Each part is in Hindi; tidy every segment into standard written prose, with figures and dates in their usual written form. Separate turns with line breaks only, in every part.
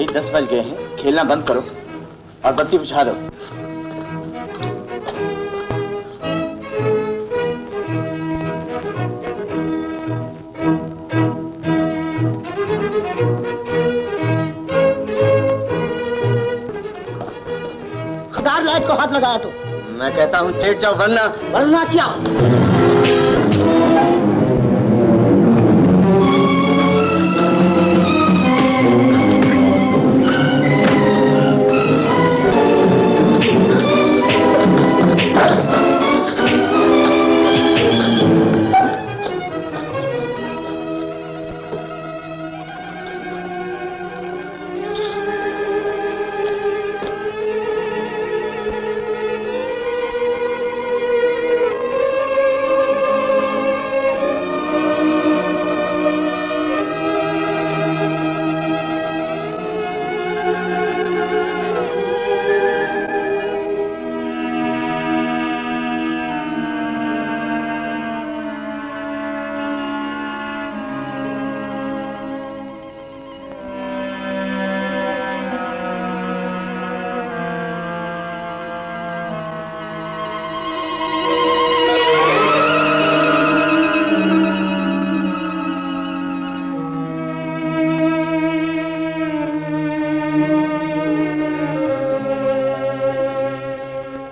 भाई 10 बज गए हैं, खेलना बंद करो और बत्ती बुझा दो।
खदार लाइट को हाथ लगाया तो
मैं कहता हूँ चेट जाओ, वरना
वरना क्या?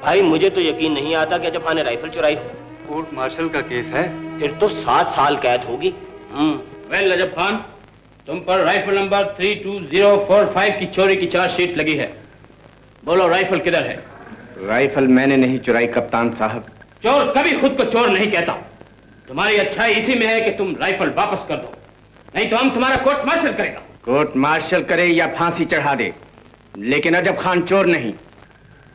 भाई मुझे तो यकीन नहीं आता कि अजब खान ने राइफल चुराई।
कोर्ट मार्शल का केस है,
फिर तो 7 साल कैद होगी।
वेल अजब खान, तुम पर राइफल नंबर 32045 की चोरी की चार्जशीट लगी है। बोलो राइफल किधर है?
राइफल मैंने नहीं चुराई कप्तान साहब।
चोर कभी खुद को चोर नहीं कहता। तुम्हारी अच्छाई इसी में है कि तुम राइफल वापस कर दो, नहीं तो हम तुम्हारा कोर्ट मार्शल करेगा।
कोर्ट मार्शल करे या फांसी चढ़ा दे, लेकिन अजब खान चोर नहीं।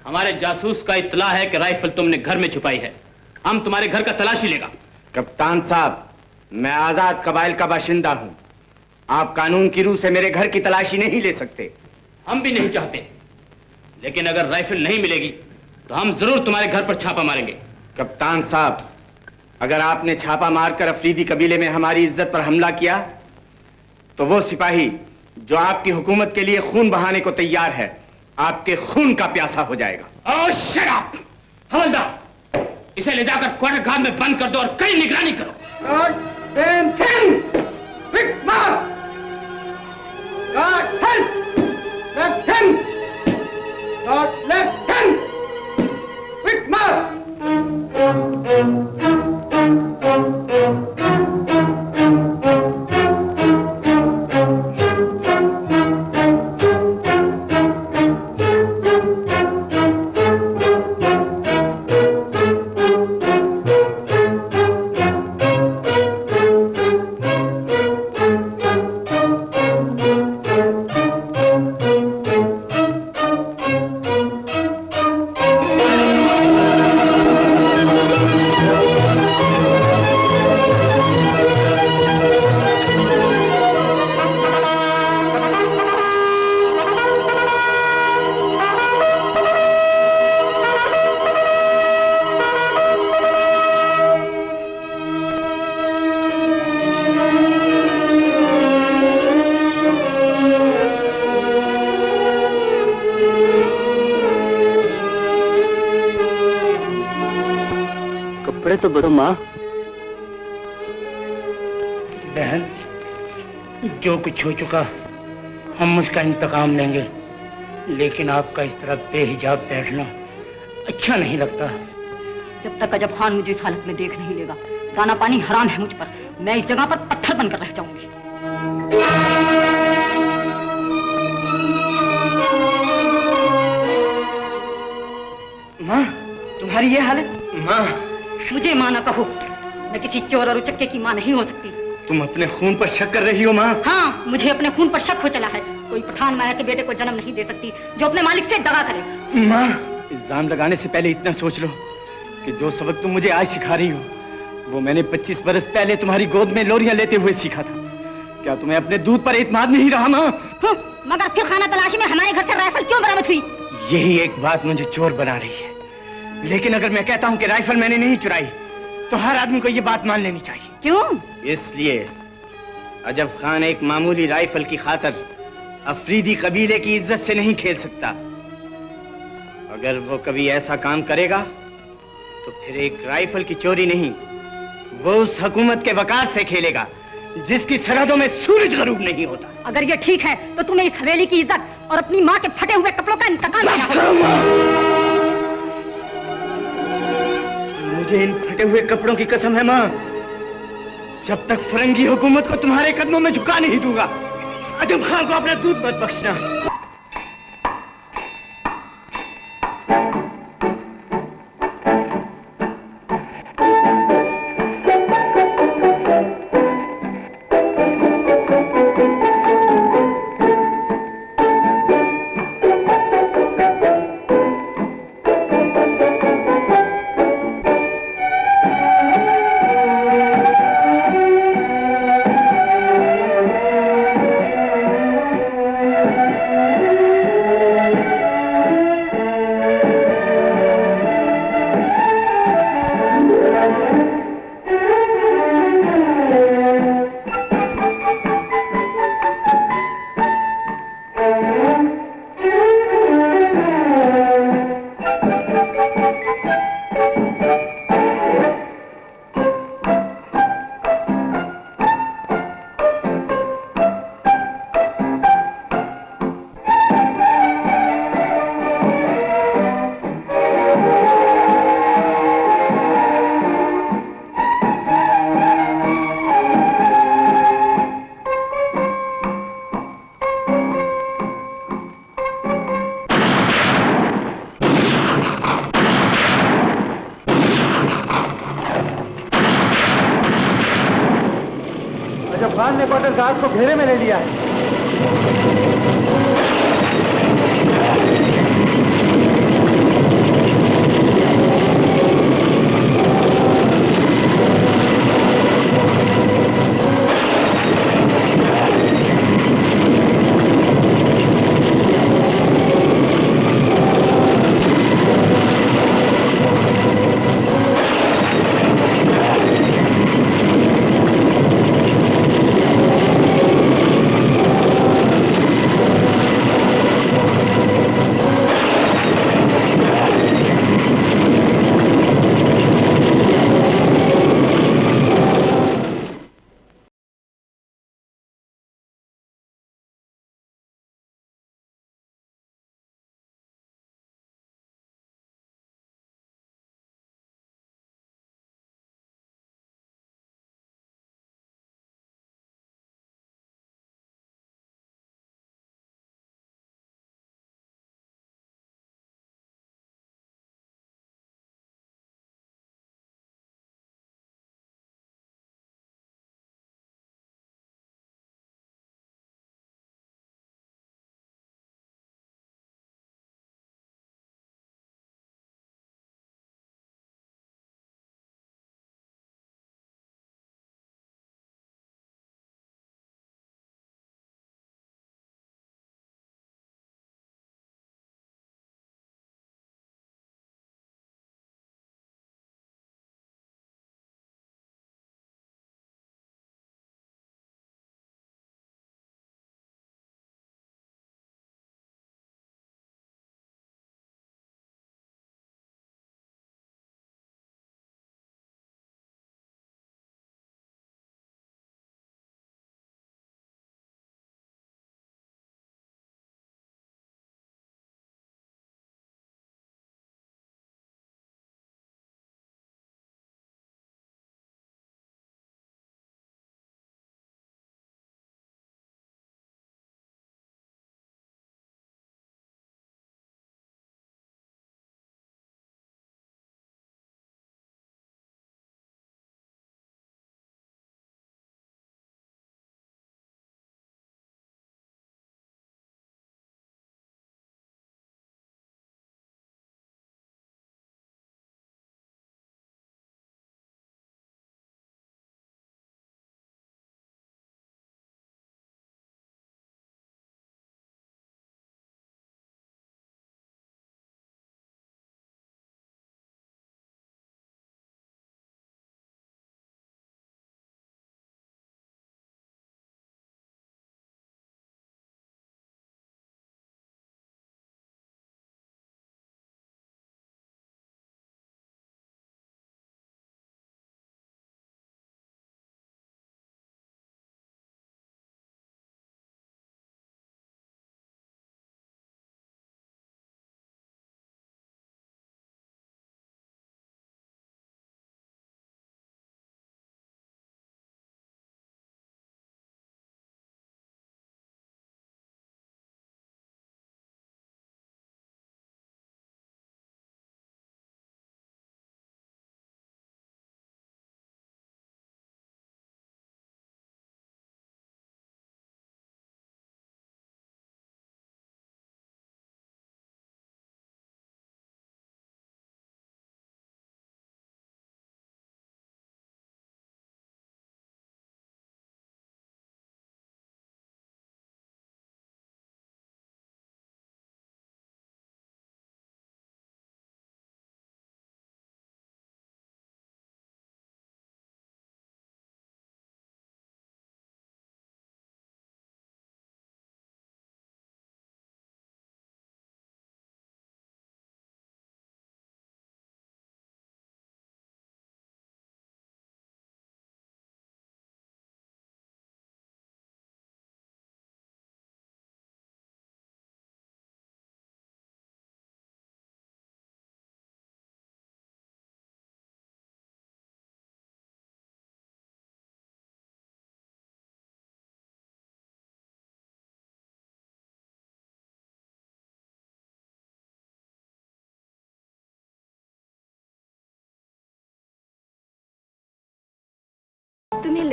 हमारे जासूस का इत्तला है कि राइफल तुमने घर में छुपाई है। हम तुम्हारे घर का तलाशी लेगा।
कप्तान साहब, मैं आजाद कबाइल का बाशिंदा हूं। आप कानून की रूह से मेरे घर की तलाशी नहीं ले सकते।
हम भी नहीं चाहते, लेकिन अगर राइफल नहीं मिलेगी तो हम जरूर तुम्हारे घर पर छापा मारेंगे।
कप्तान साहब, अगर आपने छापा मारकर अफरीदी कबीले में हमारी इज्जत पर हमला किया तो वो सिपाही जो आपकी हुकूमत के लिए खून बहाने को तैयार है, आपके खून का प्यासा हो जाएगा।
ओह शट अप! हवलदार, इसे ले जाकर क्वार्टर गार्ड में बंद कर दो और कड़ी निगरानी करो।
तो बड़ो माँ।
बहन, जो कुछ हो चुका हम उसका इंतकाम लेंगे, लेकिन आपका इस तरह बेहिजाब बैठना अच्छा नहीं लगता।
जब तक अजब खान मुझे इस हालत में देख नहीं लेगा, दाना पानी हराम है मुझ पर। मैं इस जगह पर पत्थर बनकर रह जाऊंगी।
माँ, तुम्हारी ये हालत? माँ,
मुझे माँ ना कहो, मैं किसी चोर और उचक्के की माँ नहीं हो सकती।
तुम अपने खून पर शक कर रही हो माँ?
हाँ, मुझे अपने खून पर शक हो चला है। कोई पठान माँ ऐसे बेटे को जन्म नहीं दे सकती जो अपने मालिक से दगा करे।
माँ, इल्जाम लगाने से पहले इतना सोच लो कि जो सबक तुम मुझे आज सिखा रही हो वो मैंने 25 बरस पहले तुम्हारी गोद में लोरियां लेते हुए सीखा था। क्या तुम्हें अपने दूध पर एतमाद नहीं रहा माँ?
मगर फिर खाना तलाशी में हमारे घर से राइफल क्यों बरामद हुई?
यही एक बात मुझे चोर बना रही है। लेकिन अगर मैं कहता हूँ कि राइफल मैंने नहीं चुराई तो हर आदमी को ये बात मान लेनी चाहिए।
क्यों?
इसलिए अजब खान एक मामूली राइफल की खातर अफरीदी कबीले की इज्जत से नहीं खेल सकता। अगर वो कभी ऐसा काम करेगा तो फिर एक राइफल की चोरी नहीं, वो उस हुकूमत के वकार से खेलेगा जिसकी सरहदों में सूरज गरूब नहीं होता।
अगर ये ठीक है तो तुम्हें इस हवेली की इज्जत और अपनी माँ के फटे हुए कपड़ों का इंतकाम करना होगा।
मुझे इन फटे हुए कपड़ों की कसम है माँ, जब तक फरंगी हुकूमत को तुम्हारे कदमों में झुका नहीं दूंगा। अजम खान को अपना दूध मत बख्शना।
खान ने क्वार्टर गार्ड को घेरे में ले लिया है।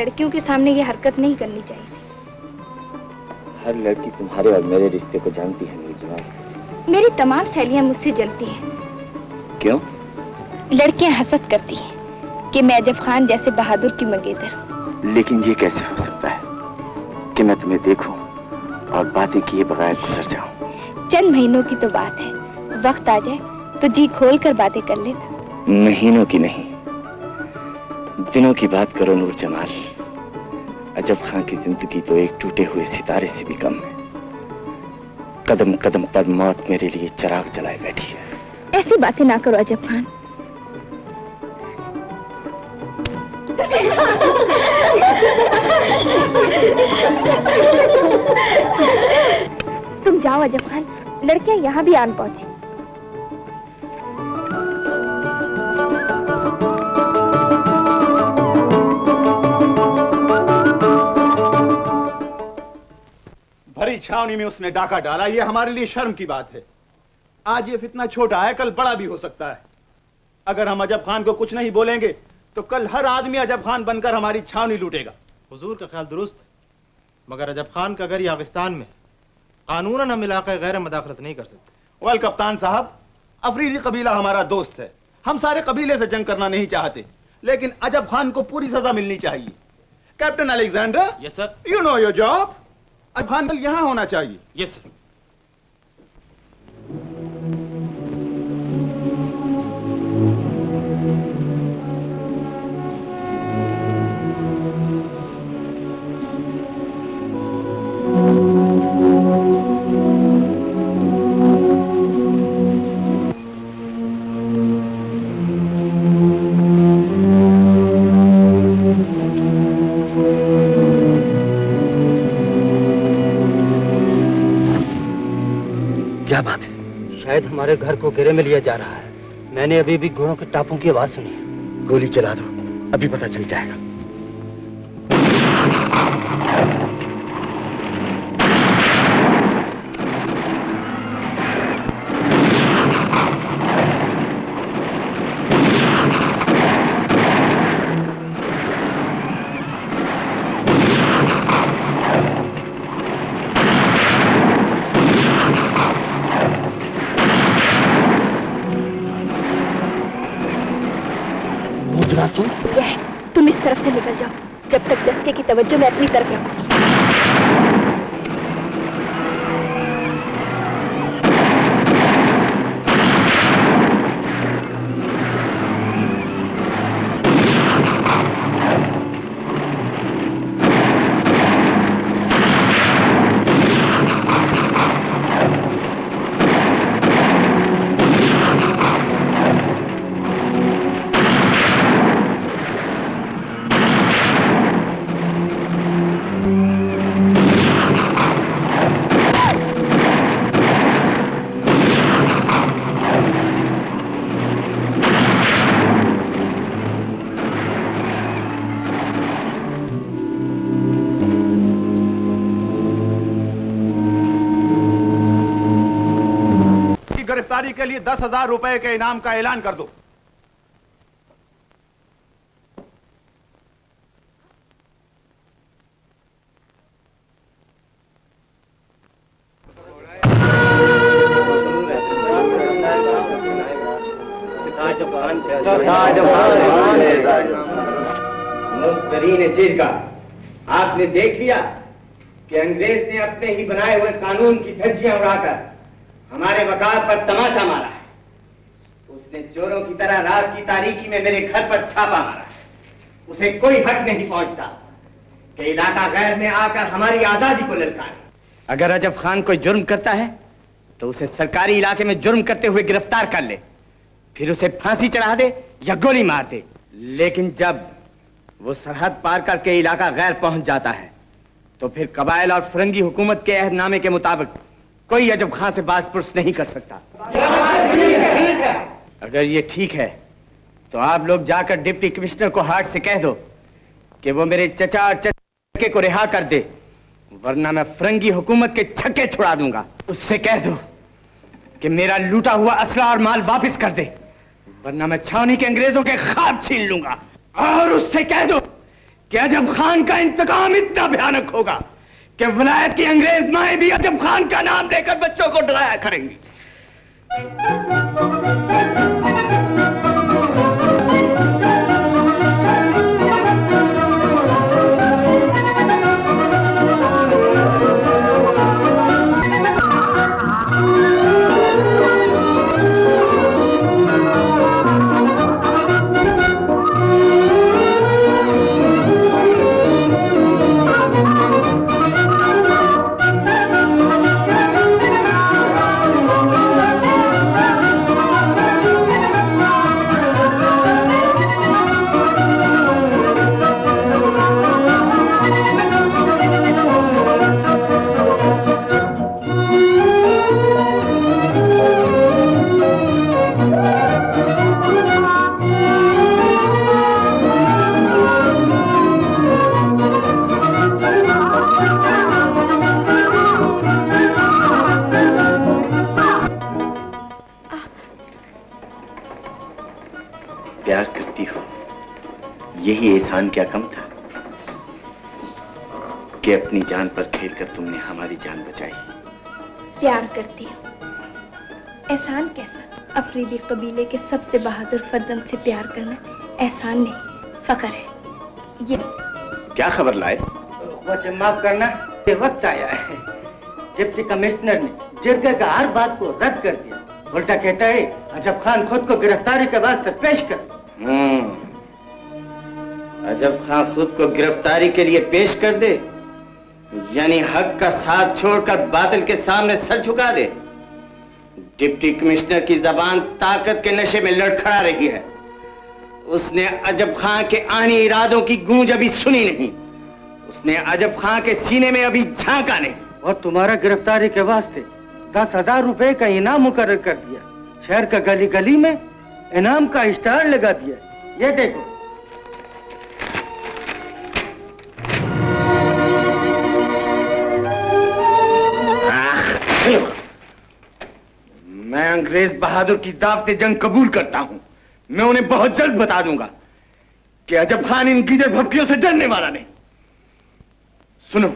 लड़कियों के सामने ये हरकत नहीं करनी चाहिए।
हर लड़की तुम्हारे और मेरे रिश्ते को जानती है नूरजहां।
मेरी तमाम सहेलियां मुझसे जलती हैं।
क्यों?
लड़कियां हसद करती हैं कि मैं अजब खान जैसे बहादुर की मंगेतर हूँ।
लेकिन ये कैसे हो सकता है कि मैं तुम्हें देखूं और बातें किए बगैर गुजर जाऊं?
चंद महीनों की तो बात है, वक्त आ जाए तो जी खोल कर बातें कर लेना।
महीनों की नहीं, दिनों की बात करो नूर जमाल। अजब खान की जिंदगी तो एक टूटे हुए सितारे से भी कम है। कदम कदम पर मौत मेरे लिए चिराग जलाए बैठी है।
ऐसी बातें ना करो अजब खान। तुम जाओ अजब खान, लड़कियां यहाँ भी आन पहुंची।
भरी छावनी में उसने डाका डाला, यह हमारे लिए शर्म की बात है। आज ये फितना छोटा है, कल बड़ा भी हो सकता है। अगर हम अजब खान को कुछ नहीं बोलेंगे तो कल हर आदमी अजब खान बनकर हमारी छावनी लूटेगा।
हुजूर का ख्याल दुरुस्त है, मगर अजब खान का घर यागिस्तान में कानूनन हम इलाके गैर मदाखलत नहीं कर सकते।
वेल कप्तान साहब, अफरीदी कबीला हमारा दोस्त है, हम सारे कबीले से जंग करना नहीं चाहते, लेकिन अजब खान को पूरी सजा मिलनी चाहिए। Captain Alexander.
Yes sir.
You know your job. अजब खान यहां होना चाहिए।
Yes sir.
क्या बात है? शायद हमारे घर को घेरे में लिया जा रहा है। मैंने अभी भी घोड़ों के टापों की आवाज सुनी है।
गोली चला दो, अभी पता चल जाएगा।
तुम इस तरफ से निकल जाओ, जब तक दस्ते की तवज्जो मैं अपनी तरफ रखूंगी।
गिरफ्तारी के लिए 10,000 रुपए के इनाम का ऐलान कर दो।
मुख्तरीन जिरगा, आपने देख लिया कि अंग्रेज ने अपने ही बनाए हुए कानून की धज्जियां उड़ाकर हमारे वकालत पर तमाचा मारा है। उसने चोरों की तरह रात की तारीकी में मेरे घर पर छापा मारा है। उसे कोई हक नहीं पहुंचता कि इलाका गैर में आकर हमारी आजादी को ललकारे। अगर अजब खान कोई जुर्म करता है तो उसे सरकारी इलाके में जुर्म करते हुए गिरफ्तार कर ले, फिर उसे फांसी चढ़ा दे या गोली मार दे। लेकिन जब वो सरहद पार करके इलाका गैर पहुंच जाता है तो फिर कबाइल और फरंगी हुकूमत के अहदनामे के मुताबिक कोई अजब खान से बासपुरस नहीं कर सकता। अगर ये ठीक है तो आप लोग जाकर डिप्टी कमिश्नर को हार्ट से कह दो कि वो मेरे चचा और चचे को रिहा कर दे, वरना मैं फरंगी हुकूमत के छक्के छुड़ा दूंगा। उससे कह दो कि मेरा लूटा हुआ असला और माल वापस कर दे, वरना मैं छावनी के अंग्रेजों के ख्वाब छीन लूंगा। और उससे कह दो कि अजब खान का इंतकाम इतना भयानक होगा कि विलायत की अंग्रेज माएं भी अजब खान का नाम लेकर बच्चों को डराया करेंगी।
प्यार करती हो, यही एहसान क्या कम था कि अपनी जान पर खेलकर तुमने हमारी जान बचाई।
प्यार करती हूँ, एहसान कैसा? अफरीदी कबीले के सबसे बहादुर फर्जंद से प्यार करना एहसान नहीं, फख्र है। ये
क्या खबर लाए?
मुझे माफ करना, ये वक्त आया है। डिप्टी कमिश्नर ने जिरगे का हर बात को रद्द कर दिया। उल्टा कहता है अजब खान खुद को गिरफ्तारी के वास्ते पेश कर।
अजब खान खुद को गिरफ्तारी के लिए पेश कर दे, यानी हक का साथ छोड़कर बातिल के सामने सर झुका दे। डिप्टी कमिश्नर की जबान ताकत के नशे में लड़खड़ा रही है। उसने अजब खान के आनी इरादों की गूंज अभी सुनी नहीं। उसने अजब खान के सीने में अभी झांका नहीं।
और तुम्हारा गिरफ्तारी के वास्ते 10,000 रुपए का इनाम मुकर्रर कर दिया। शहर का गली गली में इनाम का इश्तेहार लगा दिया। ये देखो।
मैं अंग्रेज बहादुर की दावते जंग कबूल करता हूं। मैं उन्हें बहुत जल्द बता दूंगा कि अजब खान इन गीदड़ भपकियों से डरने वाला नहीं। सुनो,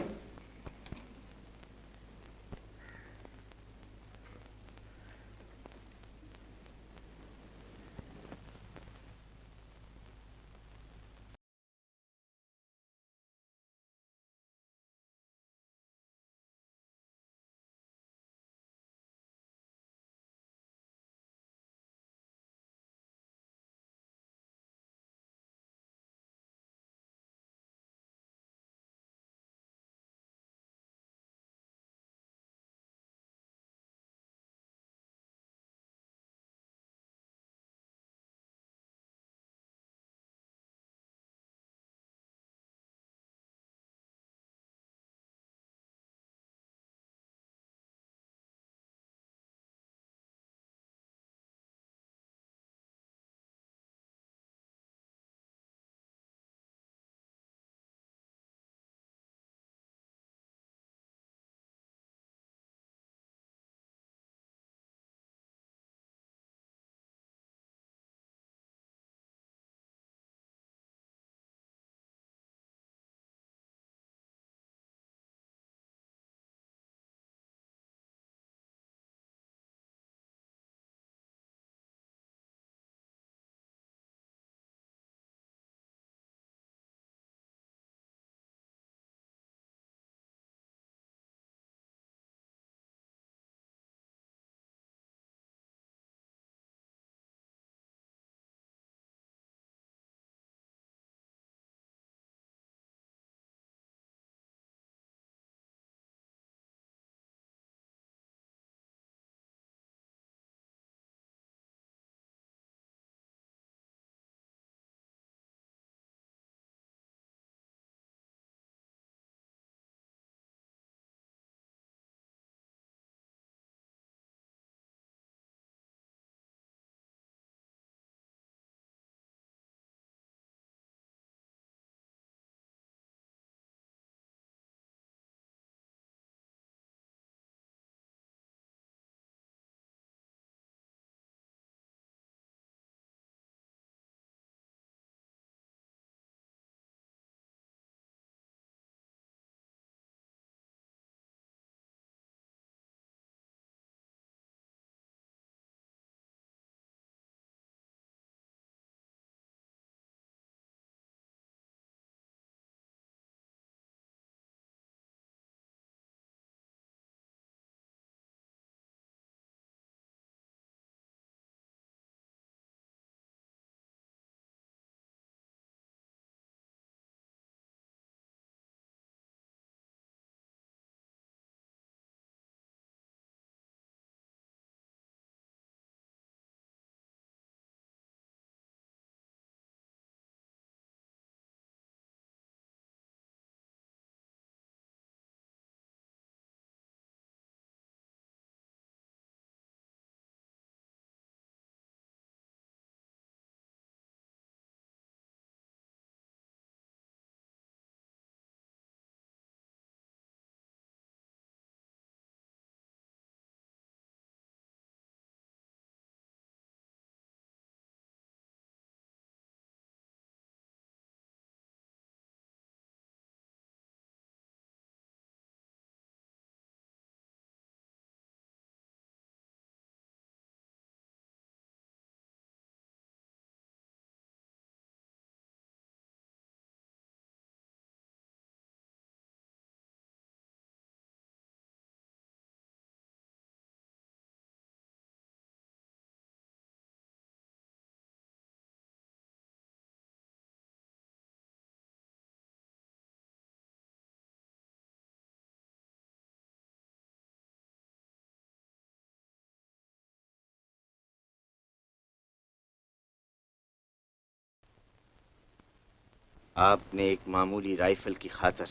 आपने एक मामूली राइफल की खातिर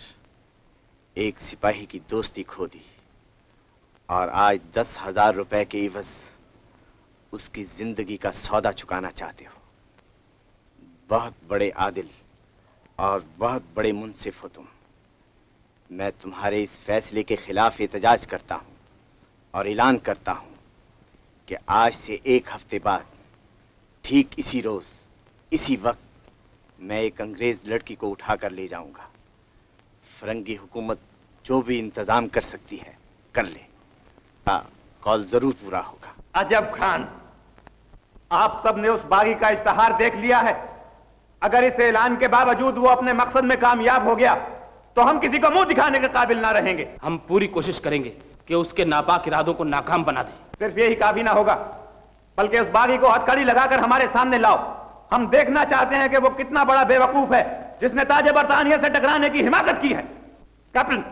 एक सिपाही की दोस्ती खो दी और आज 10,000 रुपए के इवज उसकी जिंदगी का सौदा चुकाना चाहते हो। बहुत बड़े आदिल और बहुत बड़े मुंसिफ हो तुम। मैं तुम्हारे इस फैसले के खिलाफ एहतजाज करता हूं और ऐलान करता हूं कि आज से 1 हफ्ते बाद ठीक इसी रोज इसी वक्त मैं एक अंग्रेज लड़की को उठाकर ले जाऊंगा। फरंगी हुकूमत जो भी इंतजाम कर सकती है कर ले। कॉल जरूर पूरा होगा।
अजब खान, आप सब ने उस बागी का इश्तहार देख लिया है। अगर इस ऐलान के बावजूद वो अपने मकसद में कामयाब हो गया तो हम किसी को मुंह दिखाने के काबिल ना रहेंगे।
हम पूरी कोशिश करेंगे कि उसके नापाक इरादों को नाकाम बना दें।
सिर्फ यही काफी ना होगा, बल्कि उस बागी को हथकड़ी लगाकर हमारे सामने लाओ। हम देखना चाहते हैं कि वो कितना बड़ा बेवकूफ है जिसने ताजे बरतानिया से टकराने की हिमाकत की है। कैप्टन।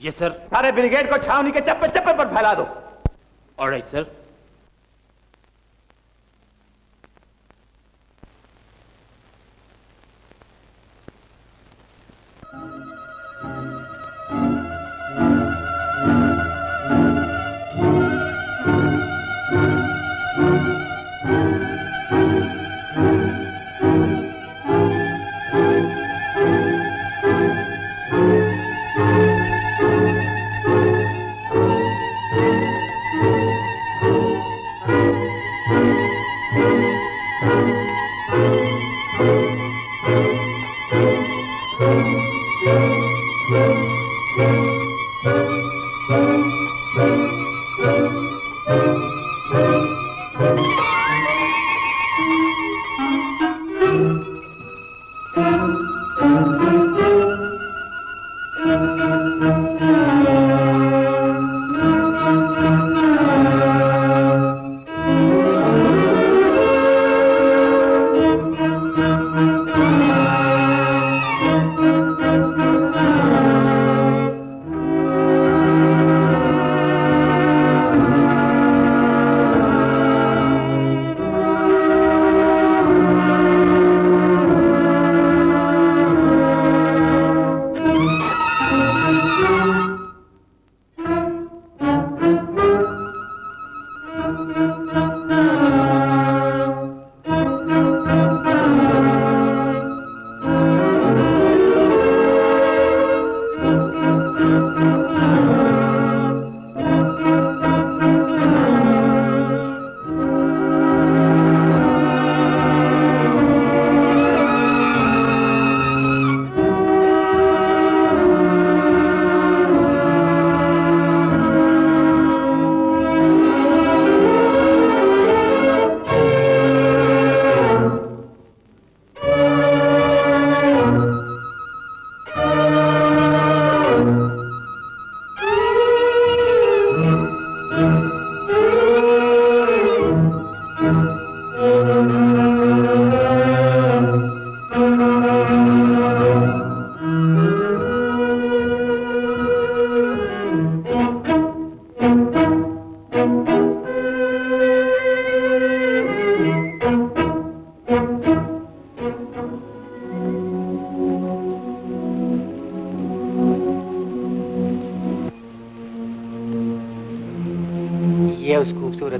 Yes sir.
सारे ब्रिगेड को छावनी के चप्पे चप्पे पर फैला दो।
Alright sir.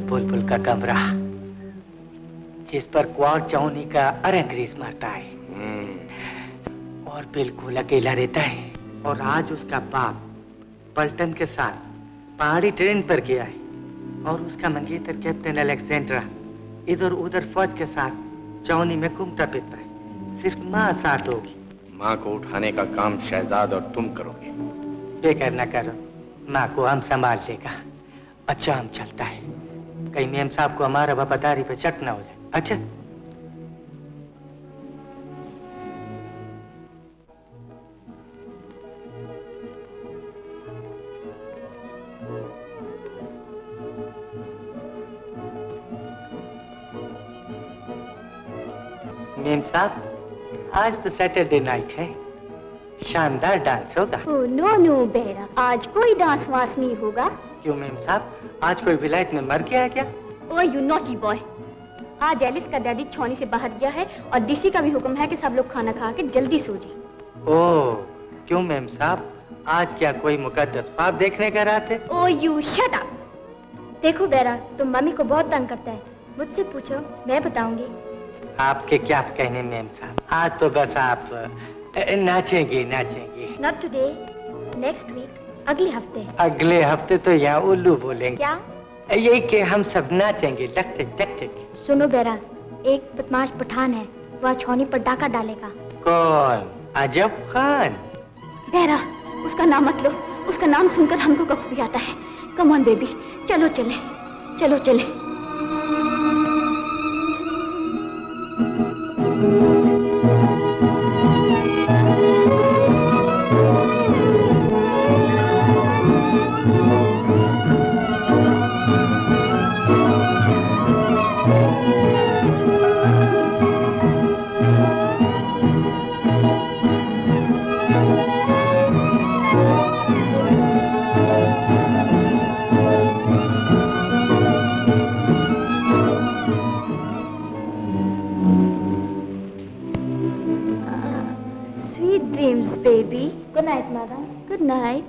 बुलबुल का कमरा जिस पर क्वार चौनी का अरंग्रेज मारता है और बिल्कुल अकेला रहता है। और आज उसका बाप पल्टन के साथ पहाड़ी ट्रेन पर गया है और उसका मंगेतर कैप्टन अलेक्जेंड्रा इधर उधर फौज के साथ चौनी में घूमता फिरता है। सिर्फ माँ साथ होगी।
माँ को उठाने का काम शहजाद और तुम करोगे।
बेकार न करो, माँ को हम संभाल लेगा। अच्छा हम चलता है, कहीं मेम साहब को हमारा वफादारी पे शक न हो जाए। अच्छा मेम साहब, आज तो सैटरडे नाइट है, शानदार डांस होगा।
ओह नो नो बेरा, आज कोई डांस वांस नहीं होगा।
क्यों मेम साहब, आज कोई विलायत में मर गया है क्या?
ओह यू नॉटी बॉय, आज एलिस का डैडी छौनी से बाहर गया है और डीसी का भी हुक्म है कि सब लोग खाना खा के जल्दी सो जाएं।
ओह, क्यों मैम साहब, आज क्या कोई मुकद्दस ख्वाब देखने का रात है?
Oh you shut up. देखो बेरा, तुम मम्मी को बहुत तंग करता है, मुझसे पूछो, मैं बताऊंगी।
आपके क्या कहने मैम साहब, आज तो बस आप नाचेंगे नाचेंगे।
नॉट टुडे, नेक्स्ट वीक, अगले हफ्ते।
अगले हफ्ते तो यहाँ उल्लू बोलेंगे।
क्या?
ये कि हम सब नाचेंगे टक टक टक टक।
सुनो बेरा, एक बदमाश पठान है, वह छौनी पर डाका डालेगा।
कौन? अजब खान?
बेरा, उसका नाम मत लो, उसका नाम सुनकर हमको कफ भी आता है। कम ऑन बेबी, चलो चले, चलो चले। Baby. Good night, madam. Good night.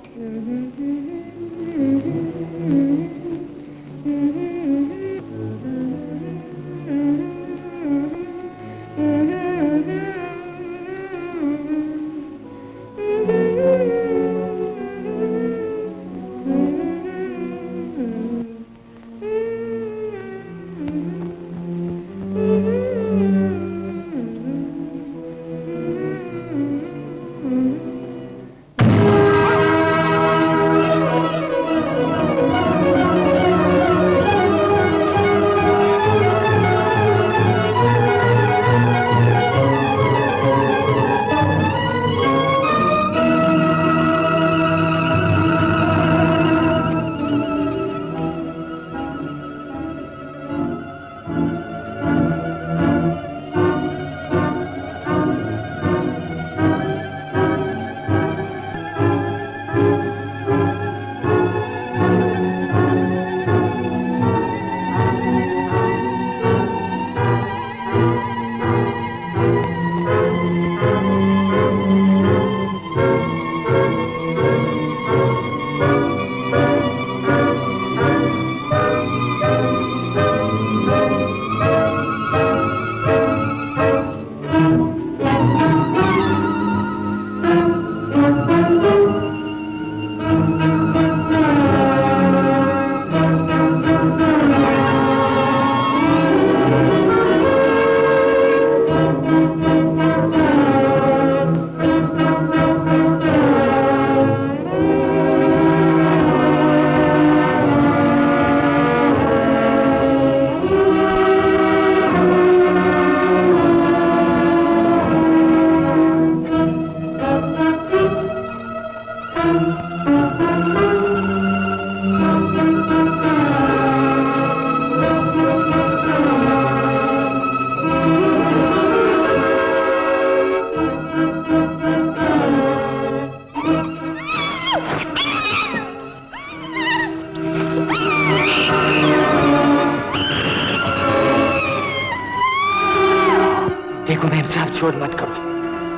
शोर मत करो,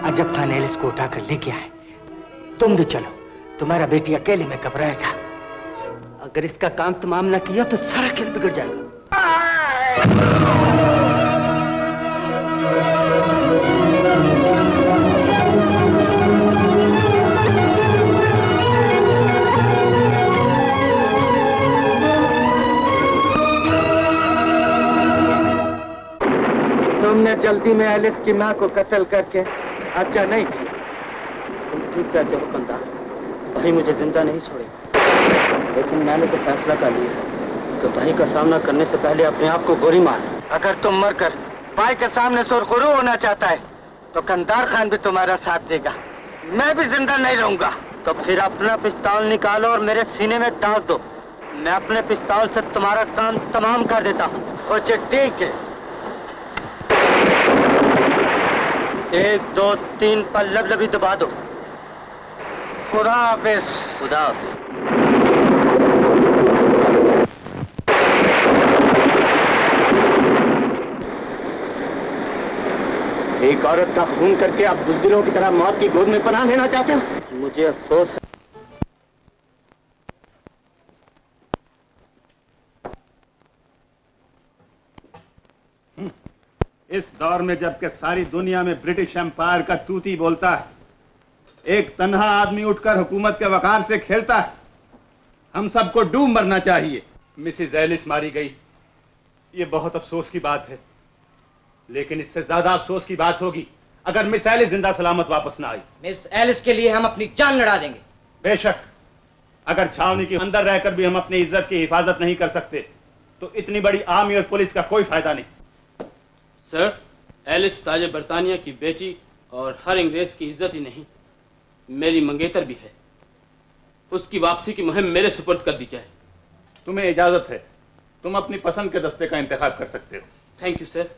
अजब खान एलिस को उठाकर ले गया है। तुम भी चलो, तुम्हारा बेटी अकेले में घबराएगा। अगर इसका काम तमाम ना किया तो सारा खेल बिगड़ जाएगा। तुमने जल्दी में एलिस की माँ को कत्ल करके अच्छा नहीं किया।
तुम ठीक कहते हो कंधा, भाई मुझे जिंदा नहीं छोड़े, लेकिन मैंने तो फैसला कर लिया कि भाई का सामना करने से पहले अपने आप को गोली मार।
अगर तुम मरकर भाई के सामने सुरखरू होना चाहता है तो कंधार खान भी तुम्हारा साथ देगा। मैं भी जिंदा नहीं रहूंगा।
तो फिर अपना पिस्तौल निकालो और मेरे सीने में टांग दो। मैं अपने पिस्तौल से तुम्हारा काम तमाम कर देता हूँ।
अच्छा ठीक है,
1 2 3 पर लबलबी दबा दो।
खुदा हाफिज।
खुदा हाफिज।
एक औरत का खून करके आप बुज़दिलों की तरह मौत की गोद में पनाह लेना चाहते हो?
मुझे अफसोस है।
इस दौर में जबकि सारी दुनिया में ब्रिटिश एम्पायर का तूती बोलता है, एक तन्हा आदमी उठकर हुकूमत के वकार से खेलता है। हम सबको डूब मरना चाहिए। मिसेस एलिस मारी गई, ये बहुत अफसोस की बात है, लेकिन इससे ज्यादा अफसोस की बात होगी अगर मिस एलिस जिंदा सलामत वापस ना आई।
मिस एलिस के लिए हम अपनी जान लड़ा देंगे।
बेशक, अगर छावनी के अंदर रहकर भी हम अपनी इज्जत की हिफाजत नहीं कर सकते तो इतनी बड़ी आर्मी और पुलिस का कोई फायदा नहीं।
सर, एलिस ताज बरतानिया की बेटी और हर अंग्रेज की इज्जत ही नहीं, मेरी मंगेतर भी है। उसकी वापसी की मुहिम मेरे सुपुर्द कर दी जाए।
तुम्हें इजाजत है, तुम अपनी पसंद के दस्ते का इंतखाब कर सकते हो।
Thank you sir.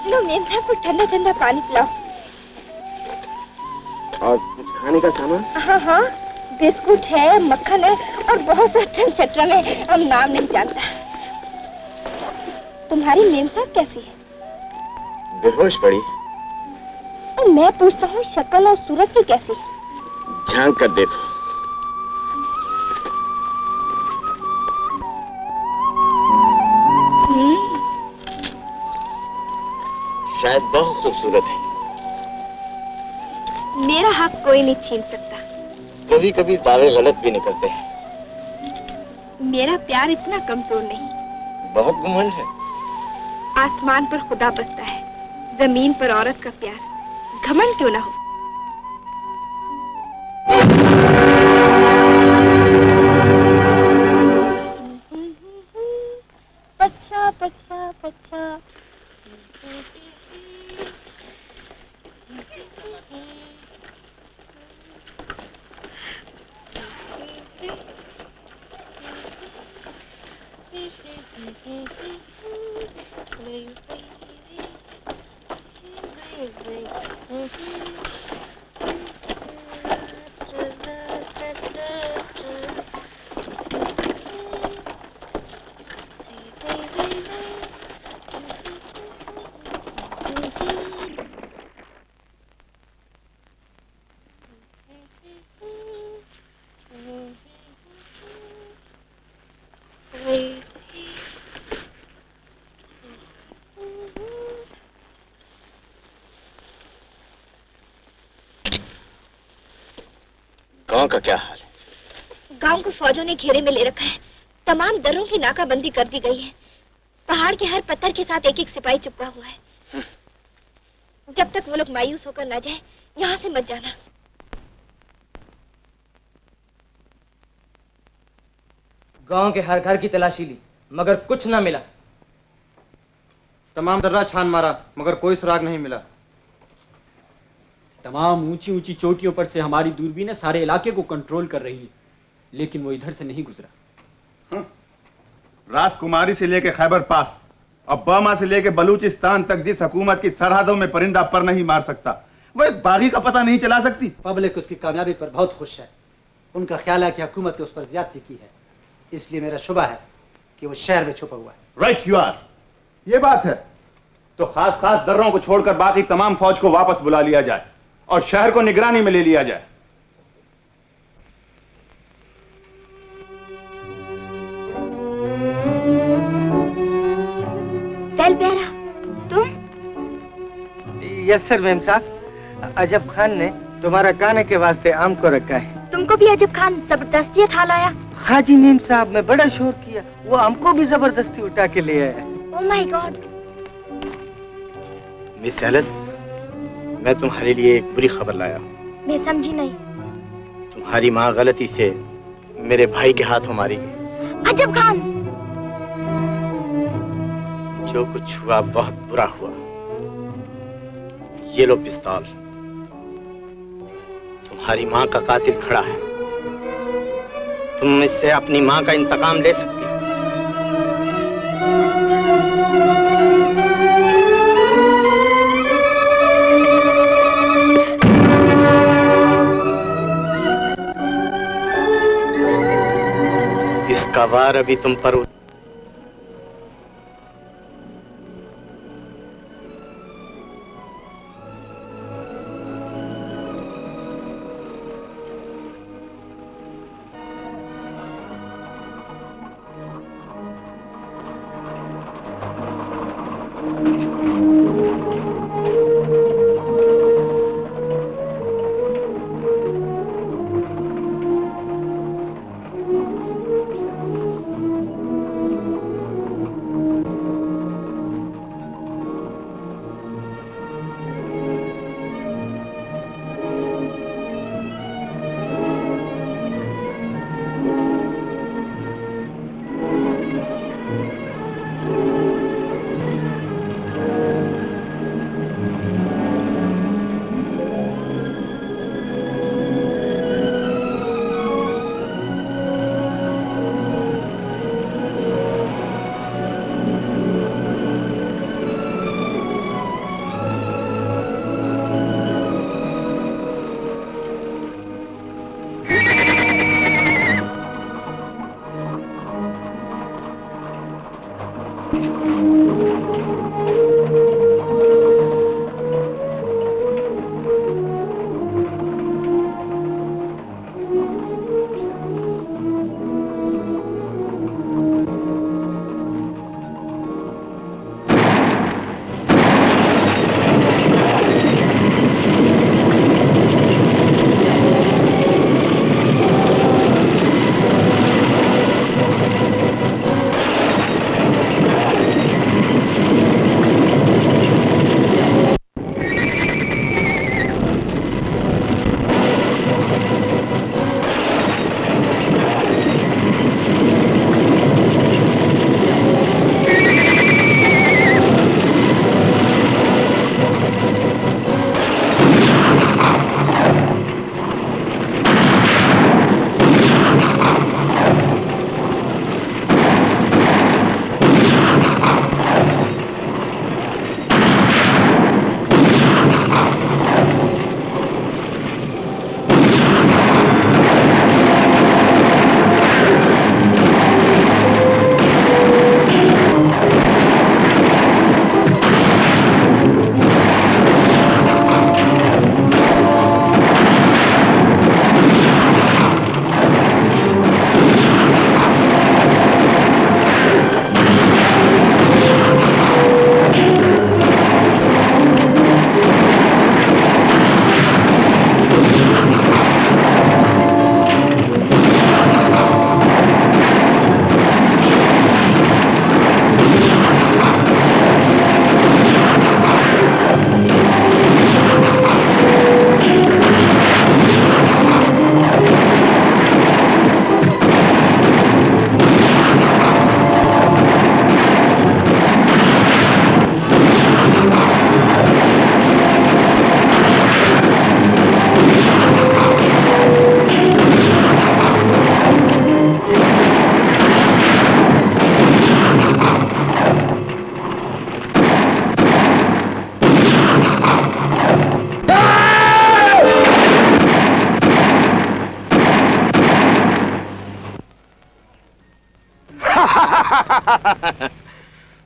Low ma'am साहब को ठंडा ठंडा पानी पिलाओ।
और कुछ खाने का सामान?
हाँ हाँ, बिस्कुट है, मक्खन है और बहुत सा चटचटन है, हम नाम नहीं जानता। तुम्हारी मेम साहब कैसी है?
बेहोश पड़ी।
और मैं पूछता हूँ शक्ल और सूरत की कैसी?
झांक कर देखो। शायद बहुत खूबसूरत है।
मेरा हक कोई नहीं छीन सकता।
कभी कभी दावे गलत भी निकलते हैं।
मेरा प्यार इतना कमजोर नहीं।
बहुत घमंड है।
आसमान पर खुदा बसता है, जमीन पर औरत का प्यार। घमंड क्यों ना हो। पच्छा पच्छा पच्छा
गांव का क्या हाल है?
गांव को फौजों ने घेरे में ले रखा है। तमाम दरों की नाकाबंदी कर दी गई है। पहाड़ के हर पत्थर के साथ एक एक सिपाही चिपका हुआ है। जब तक वो लोग मायूस होकर ना जाए, यहाँ से मत जाना।
गांव के हर घर की तलाशी ली मगर कुछ ना मिला।
तमाम दर्रा छान मारा मगर कोई सुराग नहीं मिला।
तमाम ऊंची ऊंची चोटियों पर से हमारी दूरबीनें सारे इलाके को कंट्रोल कर रही है, लेकिन वो इधर से नहीं गुजरा।
राजकुमारी से लेकर खैबर पास और बर्मा से लेकर बलूचिस्तान तक जिस हुकूमत की सरहदों में परिंदा पर नहीं मार सकता, वो इस बागी का पता नहीं चला सकती।
पब्लिक उसकी कामयाबी पर बहुत खुश है। उनका ख्याल है कि हुकूमत ने उस पर ज्यादती की है, इसलिए मेरा शुबा है कि वो शहर में छुपा हुआ है।
Right you are. ये बात है तो खास खास दर्रों को छोड़कर बाकी तमाम फौज को वापस बुला लिया जाए और शहर को निगरानी में ले लिया जाए।
तुम?
यस सर मेम साहब। अजब खान ने तुम्हारा खाने के वास्ते आम को रखा है।
तुमको भी अजब खान जबरदस्ती उठा लाया?
हाजी मेम साहब ने बड़ा शोर किया, वो हमको भी जबरदस्ती उठा के ले आया।
Oh my God.
Miss Alice, मैं तुम्हारे लिए एक बुरी खबर लाया हूँ।
मैं समझी नहीं।
तुम्हारी माँ गलती से मेरे भाई के हाथों मारी गई।
अजब खान।
जो कुछ हुआ बहुत बुरा हुआ। ये लो पिस्तौल। तुम्हारी माँ का कातिल खड़ा है। तुम इससे अपनी माँ का इंतकाम ले सकती हो। इसका वार अभी तुम पर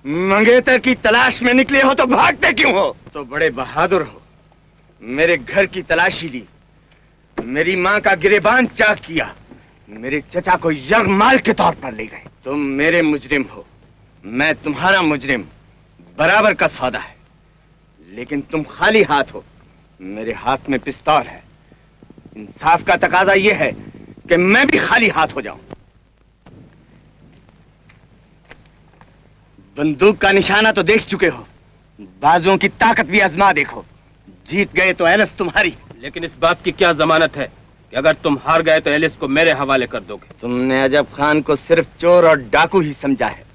मंगेतर की तलाश में निकले हो तो भागते क्यों हो? तो बड़े बहादुर हो। मेरे घर की तलाशी ली, मेरी माँ का गिरेबान चाक किया, मेरे चचा को यरमाल के तौर पर ले गए। तुम मेरे मुजरिम हो, मैं तुम्हारा मुजरिम, बराबर का सौदा है। लेकिन तुम खाली हाथ हो, मेरे हाथ में पिस्तौल है। इंसाफ का तकाजा यह है कि मैं भी खाली हाथ हो जाऊं। बंदूक का निशाना तो देख चुके हो, बाजुओं की ताकत भी आजमा देखो। जीत गए तो एलिस तुम्हारी।
लेकिन इस बात की क्या जमानत है कि अगर तुम हार गए तो एलिस को मेरे हवाले कर दोगे?
तुमने अजब खान को सिर्फ चोर और डाकू ही समझा है।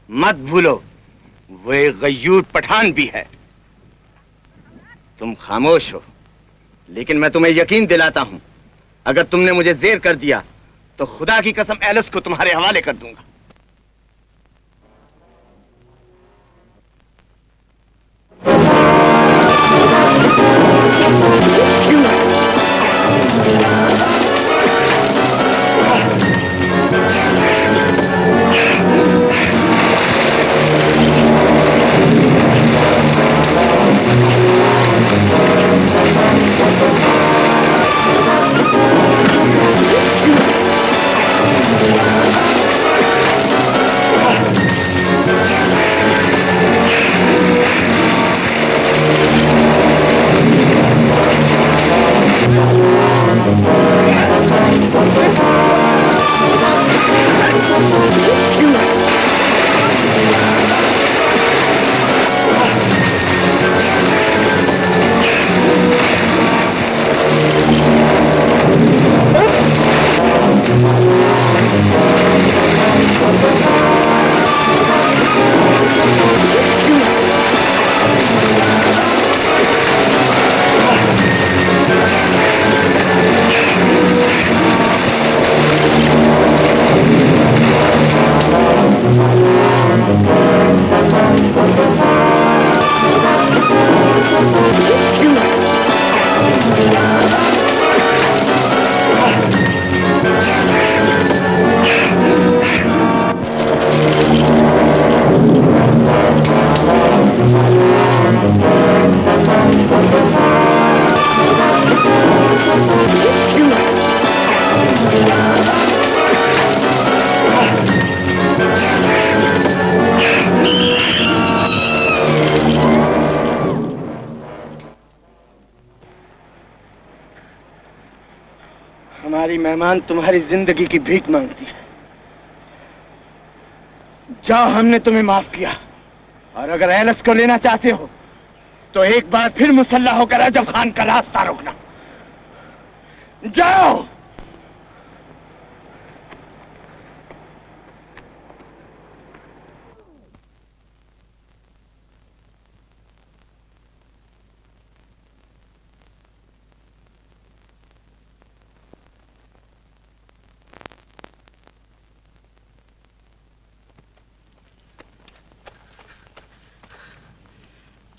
मत भूलो वो एक गयूर पठान भी है। तुम खामोश हो, लेकिन मैं तुम्हें यकीन दिलाता हूं, अगर तुमने मुझे जेर कर दिया तो खुदा की कसम एलिस को तुम्हारे हवाले कर दूंगा। हमारी मेहमान तुम्हारी जिंदगी की भीख मांगती है। जाओ, हमने तुम्हें माफ किया। और अगर एलिस को लेना चाहते हो तो एक बार फिर मुसल्ला होकर अजब खान का रास्ता रोकना। जाओ।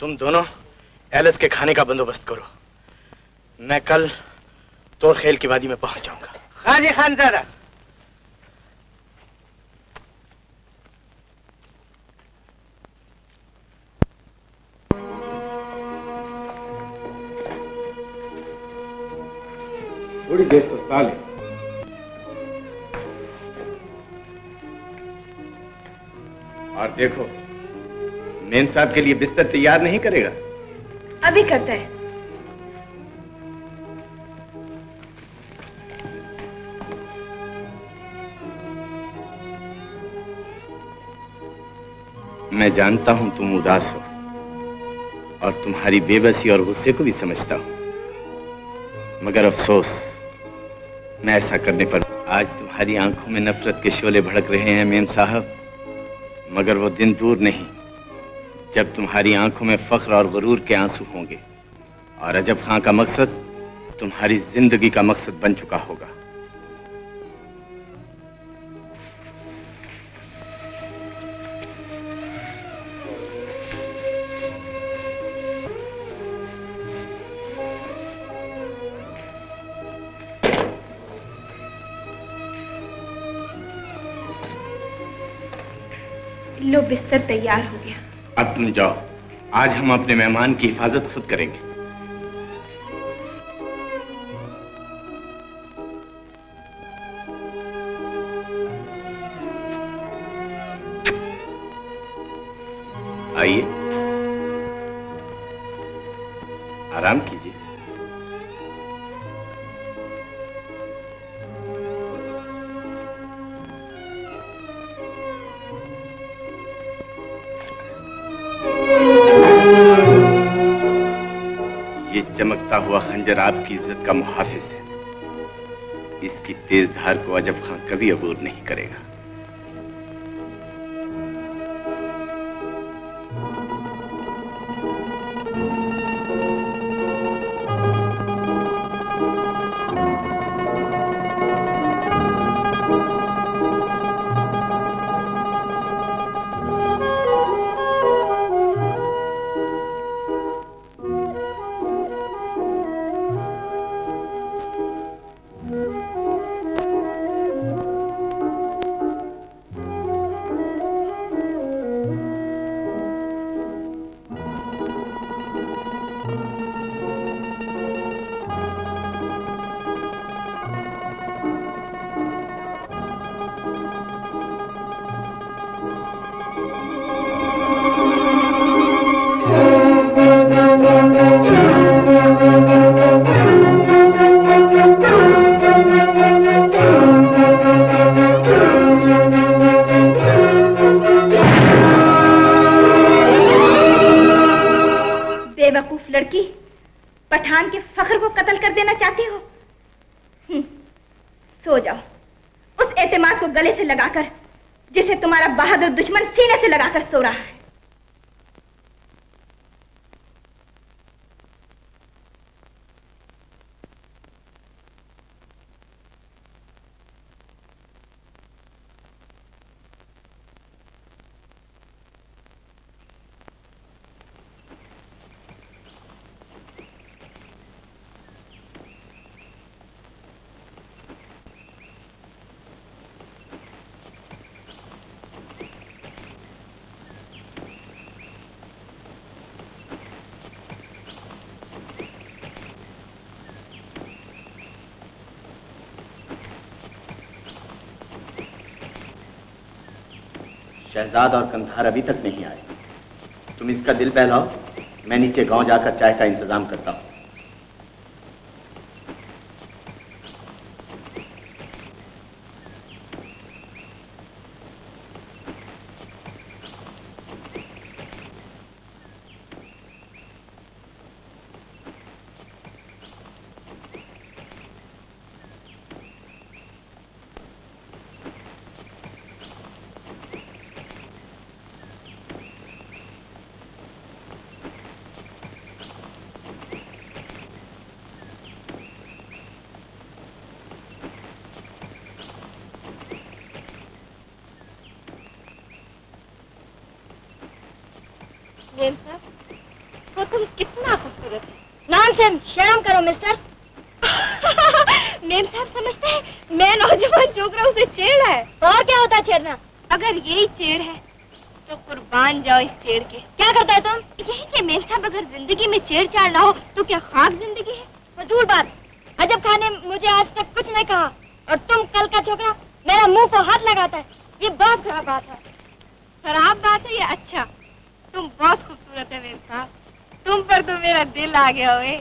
तुम दोनों एलिस के खाने का बंदोबस्त करो। मैं कल तोरखेल की वादी में पहुंच जाऊंगा।
हाँ जी खानजादा।
थोड़ी देर सुस्ता ले। और देखो, मेम साहब के लिए बिस्तर तैयार नहीं करेगा?
अभी करता है।
मैं जानता हूं तुम उदास हो और तुम्हारी बेबसी और गुस्से को भी समझता हूं, मगर अफसोस, मैं ऐसा करने पर आज तुम्हारी आंखों में नफरत के शोले भड़क रहे हैं मेम साहब, मगर वो दिन दूर नहीं जब तुम्हारी आंखों में फख्र और गुरूर के आंसू होंगे और अजब खां का मकसद तुम्हारी जिंदगी का मकसद बन चुका होगा।
लो बिस्तर तैयार हो गया।
अब तुम जाओ, आज हम अपने मेहमान की हिफाजत खुद करेंगे। आइए, आराम कीजिए। ये चमकता हुआ खंजर आपकी इज्जत का मुहाफिज है। इसकी तेज धार को अजब खां कभी अबूर नहीं करेगा।
बेवकूफ लड़की, पठान के फख्र को कत्ल कर देना चाहती हो? सो जाओ उस एतमाद को गले से लगाकर जिसे तुम्हारा बहादुर दुश्मन सीने से लगाकर सो रहा है।
शहजाद और कंधार अभी तक नहीं आए। तुम इसका दिल बहलाओ, मैं नीचे गांव जाकर चाय का इंतजाम करता हूं।
मेम साहब, वो तुम कितना खूबसूरत है। नॉनसेंस, शर्म करो मिस्टर। मेम साहब समझते हैं मैं नौजवान छोकरा उसे छेड़ है। और क्या होता है छेड़ना? अगर यही छेड़ है तो कुर्बान जाओ इस छेड़ के। क्या करता है तुम? यही कि मेम साहब अगर जिंदगी में छेड़छाड़ ना हो तो क्या खाक जिंदगी है? फजूल बात। अजब खान ने मुझे आज तक कुछ नहीं कहा और तुम कल का छोकरा मेरा मुंह को हाथ लगाता है। ये बहुत खराब बात है। खराब बात है या अच्छा? तुम बहुत खूबसूरत है मेम साहब, तुम पर तो मेरा दिल आ गया हुए।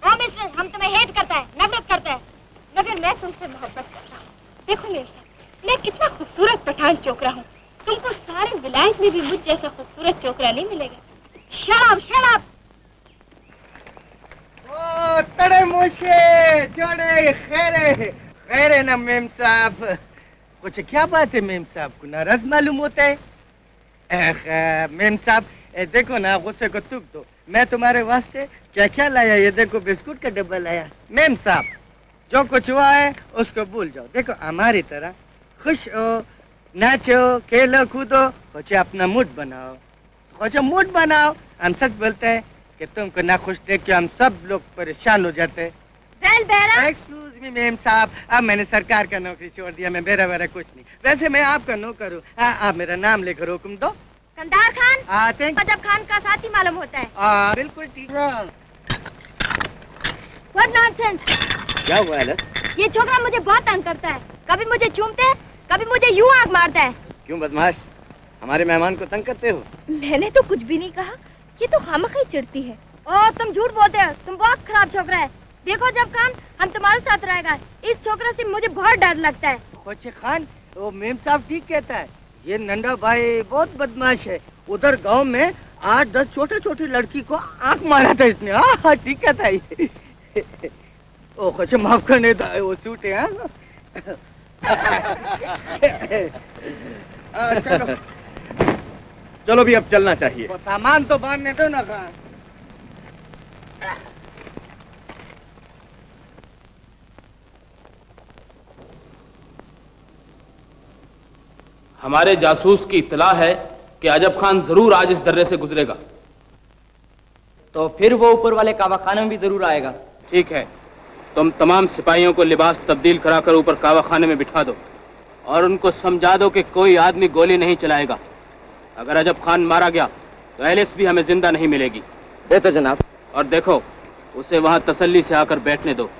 ओ मिस्टर, हम तुम्हें हेट करता है, नफरत करता है, मगर मैं तुमसे मोहब्बत करता हूँ। देखो मेम साहब, मैं कितना खूबसूरत पठान छोकरा हूँ। तुमको सारे विलायत में भी मुझ जैसा खूबसूरत छोकरा नहीं मिलेगा। शराब शराब।
ओ तड़े मोशे जोड़े खैरे खैरे ना मेम साहब। कुछ क्या बात है मेम साहब को नाराज मालूम होता है? मेम साहब देखो ना, गुस्से को थूक दो। मैं तुम्हारे वास्ते क्या क्या लाया, ये देखो बिस्कुट का डब्बा लाया। मेम साहब जो कुछ हुआ है उसको भूल जाओ। देखो हमारी तरह खुश हो, नाचो, खेलो, कूदो, कुछ अपना मूड बनाओ, कुछ मूड बनाओ। हम सच बोलते हैं कि तुमको ना खुश देख के हम सब लोग परेशान हो जाते हैं।
घायल बेरा।
एक्सक्यूज मी मैम साहब, अब मैंने सरकार का नौकरी छोड़ दिया, मैं बेरा बेरा कुछ नहीं। वैसे मैं आपका नौकर हूँ। आप मेरा नाम लेकर हुक्म दो।
कंधार खान।
थैंक
अजब खान का साथी मालूम होता है।
बिल्कुल ठीक।
What nonsense!
क्या हुआ एलिस?
ये छोकरा मुझे बहुत तंग करता है। कभी मुझे चूमता है, कभी मुझे यूं आग मारता है।
क्यों बदमाश, हमारे मेहमान को तंग करते हो?
मैंने तो कुछ भी नहीं कहा, ये तो खामखा ही चिढ़ती है। ओ तुम झूठ बोलते हो, तुम बहुत खराब छोकरा है। देखो जब खान हम तुम्हारे साथ रहेगा, इस छोकरा से मुझे बहुत डर लगता है।
खोचे खान, वो मेम साहब ठीक कहता है, ये नंदा भाई बहुत बदमाश है। उधर गांव में 8-10 छोटे छोटे लड़की को आंख मारा था इसने। हाँ ठीक कहता है। ओ खोचे माफ करने दो, वो सूट है।
चलो चलो भी अब चलना चाहिए।
वो सामान तो बांधने दो ना खान।
हमारे जासूस की इत्तला है कि अजब खान जरूर आज इस दर्रे से गुजरेगा।
तो फिर वो ऊपर वाले कावा खाने में भी जरूर आएगा।
ठीक है, तुम तमाम सिपाहियों को लिबास तब्दील कराकर ऊपर कावा खाने में बिठा दो और उनको समझा दो कि कोई आदमी गोली नहीं चलाएगा। अगर अजब खान मारा गया तो एलिस भी हमें जिंदा नहीं मिलेगी।
बेहतर जनाब।
और देखो, उसे वहां तसल्ली से आकर बैठने दो।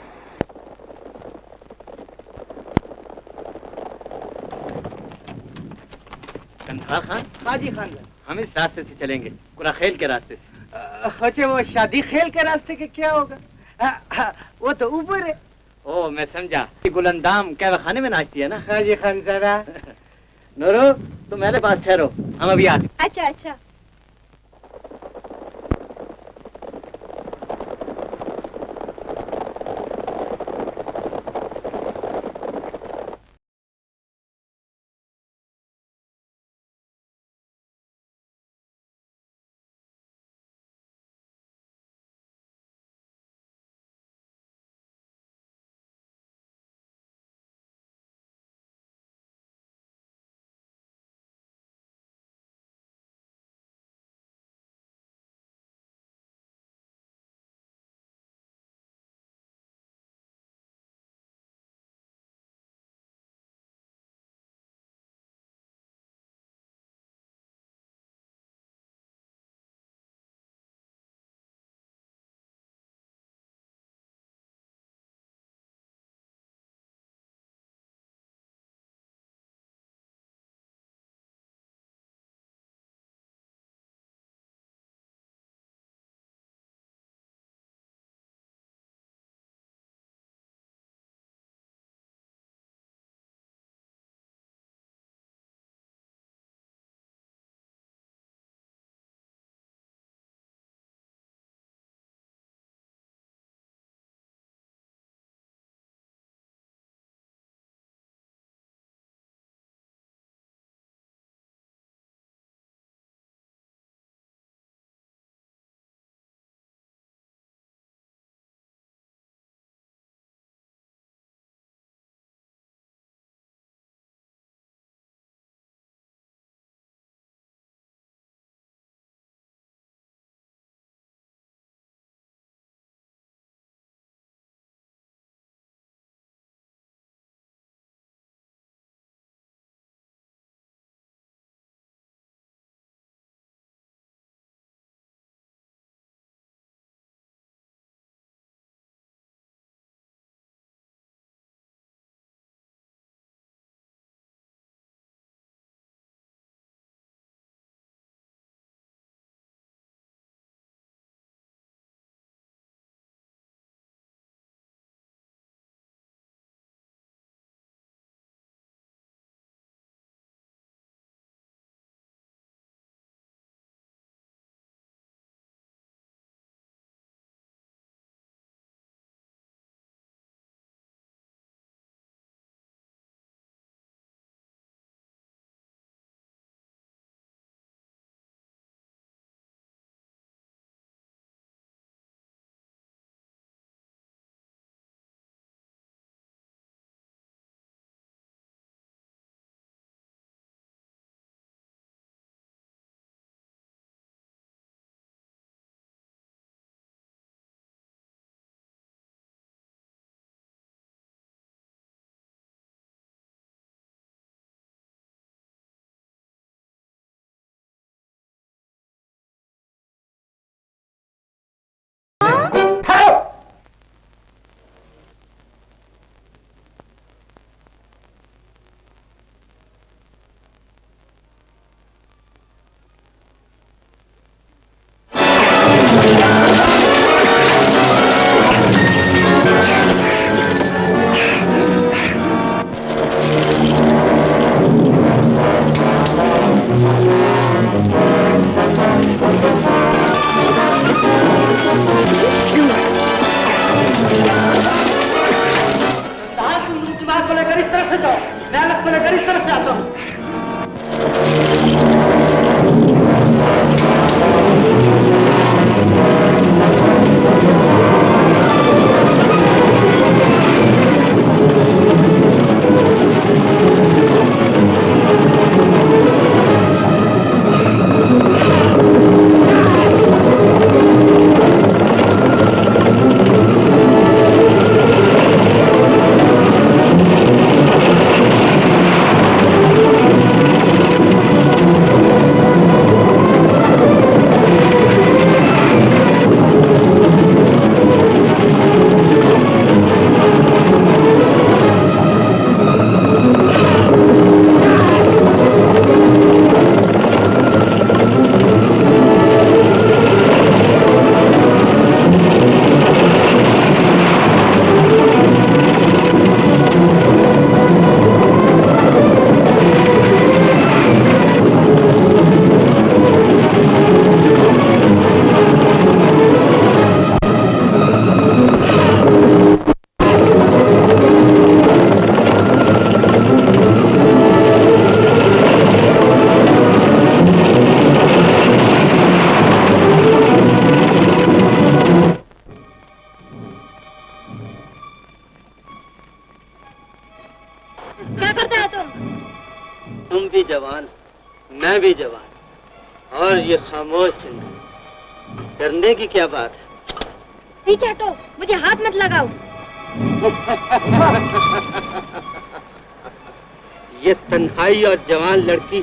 कंधार खान।
हाँ जी खान,
हम इस रास्ते से चलेंगे, कुराखेल के रास्ते से।
खोचे वो शादी खेल के रास्ते के क्या होगा? वो तो ऊपर है।
ओ मैं समझा, गुलंदाम क्या खाने में नाचती है ना।
हाँ जी खान जरा।
नूरो तुम मेरे पास ठहरो, हम अभी आते।
अच्छा अच्छा।
से आता हूँ।
क्या करता है तुम?
तुम भी जवान, मैं भी जवान, और ये खामोश जिंदा। डरने की क्या बात है?
पीछे हटो, मुझे हाथ मत लगाओ।
ये तन्हाई और जवान लड़की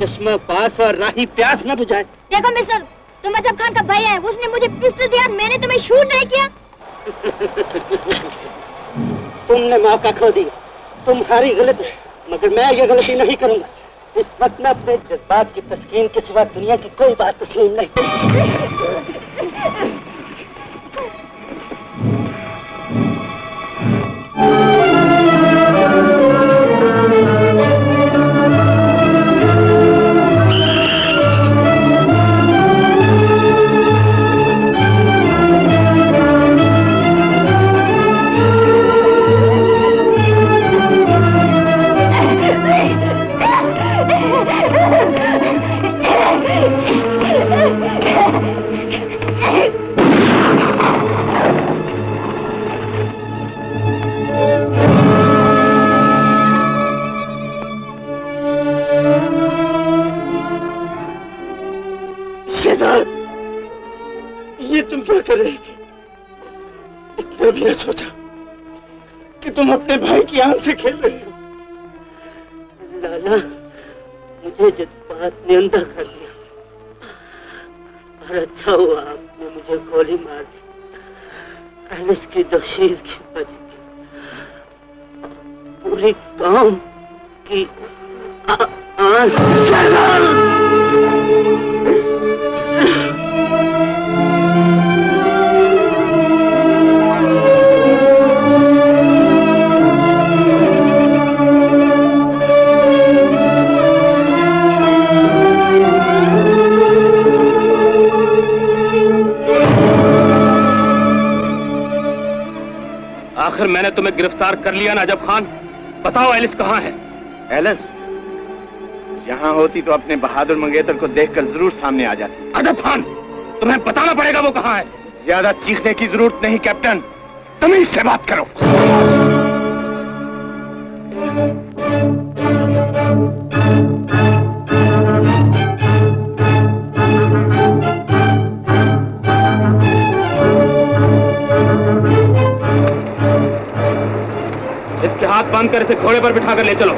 चश्मा पास और राही प्यास न बुझाए।
देखो मिस्टर, तुम अजब खान का भाई है, उसने मुझे पिस्टल दिया, मैंने तुम्हें शूट नहीं किया।
तुमने मौका खो दिया, तुम्हारी गलती, मगर मैं ये गलती नहीं करूंगा। इस वक्त में अपने जज्बात की तस्कीन के सिवा दुनिया की कोई बात तस्लीम नहीं।
ये तुम क्या कर रही थी? इतना भी न सोचा कि तुम अपने भाई की आंख से खेल रही हो।
लाला, मुझे जज्बात ने अंधा कर दिया, और अच्छा हुआ आपने मुझे गोली मार दी। एलिस की दोशीज की बच गई, पूरी कौम की
आखिर मैंने तुम्हें गिरफ्तार कर लिया ना नजफ खान। बताओ एलिस कहाँ है?
एलिस यहाँ होती तो अपने बहादुर मंगेतर को देखकर जरूर सामने आ जाती।
नजफ खान, तुम्हें बताना पड़ेगा वो कहाँ है।
ज्यादा चीखने की जरूरत नहीं कैप्टन, तुम ही से बात करो।
इसके हाथ बांधकर इसे घोड़े पर बिठाकर ले चलो।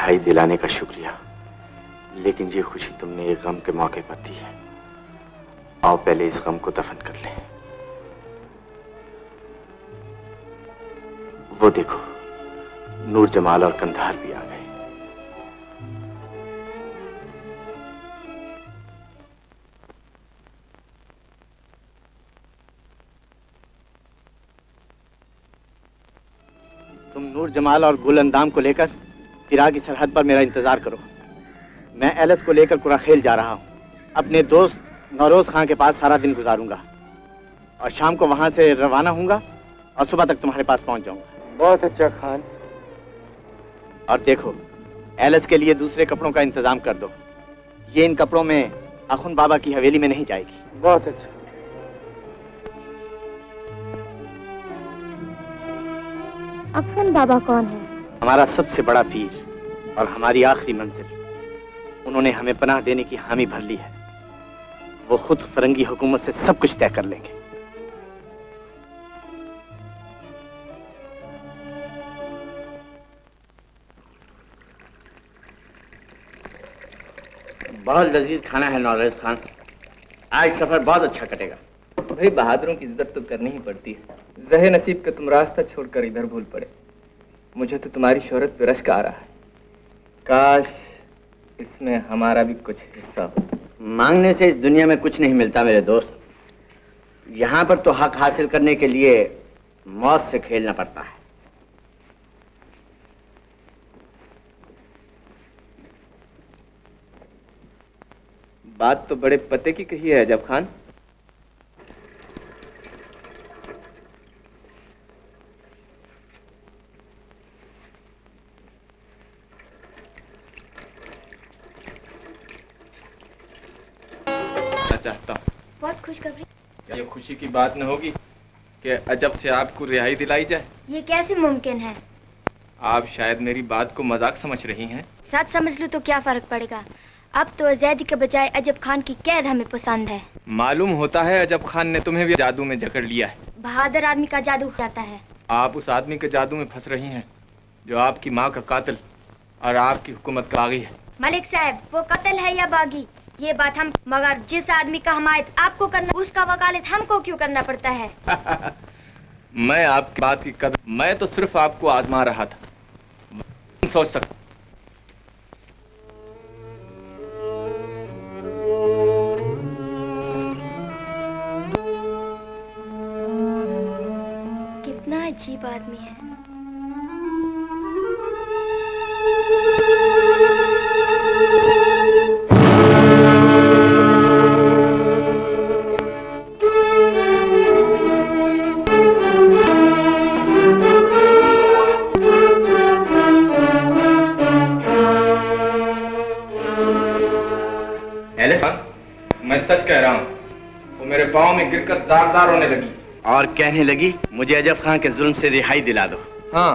रिहाई दिलाने का शुक्रिया, लेकिन ये खुशी तुमने एक गम के मौके पर दी है। आओ पहले इस गम को दफन कर ले। वो देखो, नूर जमाल और कंधार भी आ गए।
तुम नूर जमाल और गुल अंदाम को लेकर इराक की सरहद पर मेरा इंतजार करो। मैं एलिस को लेकर कुराखेल जा रहा हूँ। अपने दोस्त नौरोज खान के पास सारा दिन गुजारूंगा और शाम को वहां से रवाना होऊंगा और सुबह तक तुम्हारे पास पहुंच जाऊंगा।
बहुत अच्छा खान।
और देखो, एलिस के लिए दूसरे कपड़ों का इंतजाम कर दो। ये इन कपड़ों में अखुन बाबा की हवेली में नहीं जाएगी।
बहुत अच्छा।
अखुन बाबा कौन है?
हमारा सबसे बड़ा पीर और हमारी आखिरी मंजिल। उन्होंने हमें पनाह देने की हामी भर ली है। वो खुद फरंगी हुकूमत से सब कुछ तय कर लेंगे। बहुत लजीज खाना है नौरोज खान। आज सफर बहुत अच्छा कटेगा।
भाई बहादुरों की इज्जत तो करनी ही पड़ती है। जहे नसीब का तुम रास्ता छोड़कर इधर भूल पड़े। मुझे तो तुम्हारी शोहरत पे रश्क आ रहा है। काश इसमें हमारा भी कुछ हिस्सा हो।
मांगने से इस दुनिया में कुछ नहीं मिलता मेरे दोस्त। यहाँ पर तो हक हासिल करने के लिए मौत से खेलना पड़ता है।
बात तो बड़े पते की कही है अजब खान। चाहता हूँ।
बहुत खुशखबरी।
क्या ये खुशी की बात न होगी कि अजब से आपको रिहाई दिलाई जाए?
ये कैसे मुमकिन है?
आप शायद मेरी बात को मजाक समझ रही हैं।
सच समझ लूं तो क्या फर्क पड़ेगा? अब तो आजादी के बजाय अजब खान की कैद हमें पसंद है।
मालूम होता है अजब खान ने तुम्हें भी जादू में जकड़ लिया है।
बहादुर आदमी का जादू जाता है।
आप उस आदमी के जादू में फंस रही हैं जो आपकी माँ का कातिल और आपकी हुकूमत का बागी है।
मलिक साहब, वो कातिल है या बागी ये बात हम, मगर जिस आदमी का हमायत आपको करना उसका वकालत हमको क्यों करना पड़ता है?
मैं आपकी बात की कदर, मैं तो सिर्फ आपको आजमा रहा था। सोच सकता
कितना अजीब आदमी है।
मैं सच कह रहा हूँ। वो मेरे पाँव में गिरकर जार होने लगी
और कहने लगी मुझे अजब खान के जुल्म से रिहाई दिला दो।
हाँ,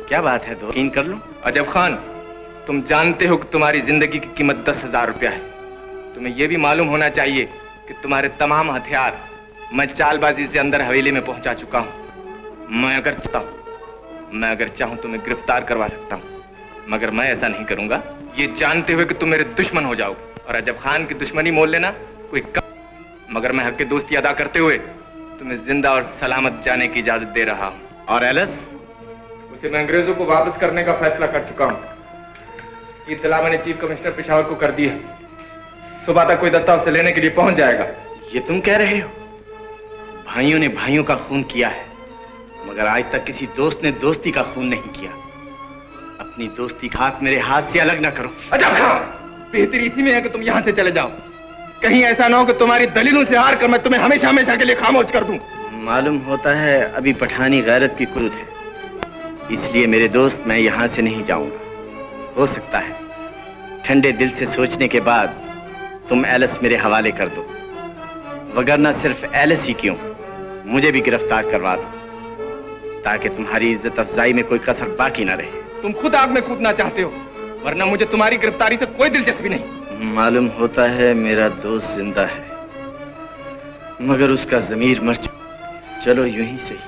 क्या बात है तो यकीन कर लूं।
अजब खान, तुम जानते हो कि तुम्हारी जिंदगी की कीमत 10,000 रुपया है। तुम्हें यह भी मालूम होना चाहिए कि तुम्हारे तमाम हथियार मैं चालबाजी से अंदर हवेली में पहुंचा चुका हूं। मैं अगर चाहूं तुम्हें गिरफ्तार करवा सकता हूं, मगर मैं ऐसा नहीं करूंगा, ये जानते हुए कि तुम मेरे दुश्मन हो जाओगे। और अजब खान की दुश्मनी मोल लेना कोई कम, मगर मैं हक की दोस्ती अदा करते हुए तुम्हें जिंदा और सलामत जाने की इजाजत दे रहा हूँ।
और एलिस?
उसे मैं अंग्रेजों को वापस करने का फैसला कर चुका हूँ। इसकी इत्तला मैंने चीफ कमिश्नर पेशावर को कर दी है। सुबह तक कोई दस्ता उसे लेने के लिए पहुंच जाएगा।
ये तुम कह रहे हो? भाइयों ने भाइयों का खून किया है, मगर आज तक किसी दोस्त ने दोस्ती का खून नहीं किया। अपनी दोस्ती का हाथ मेरे हाथ से अलग ना करो।
अजब खान, बेहतर इसी में है कि तुम यहाँ से चले जाओ। कहीं ऐसा ना हो कि तुम्हारी दलीलों से हार कर मैं तुम्हें हमेशा हमेशा के लिए खामोश कर दूं।
मालूम होता है अभी पठानी गैरत की कुर्द है, इसलिए मेरे दोस्त मैं यहाँ से नहीं जाऊंगा। हो सकता है ठंडे दिल से सोचने के बाद तुम एलिस मेरे हवाले कर दो, वगरना सिर्फ एलिस ही क्यों, मुझे भी गिरफ्तार करवा दो, ताकि तुम्हारी इज्जत अफजाई में कोई कसर बाकी ना रहे।
तुम खुद आग में कूदना चाहते हो, वरना मुझे तुम्हारी गिरफ्तारी से कोई दिलचस्पी नहीं।
मालूम होता है मेरा दोस्त जिंदा है, मगर उसका ज़मीर मर चुका। चलो यूं ही सही,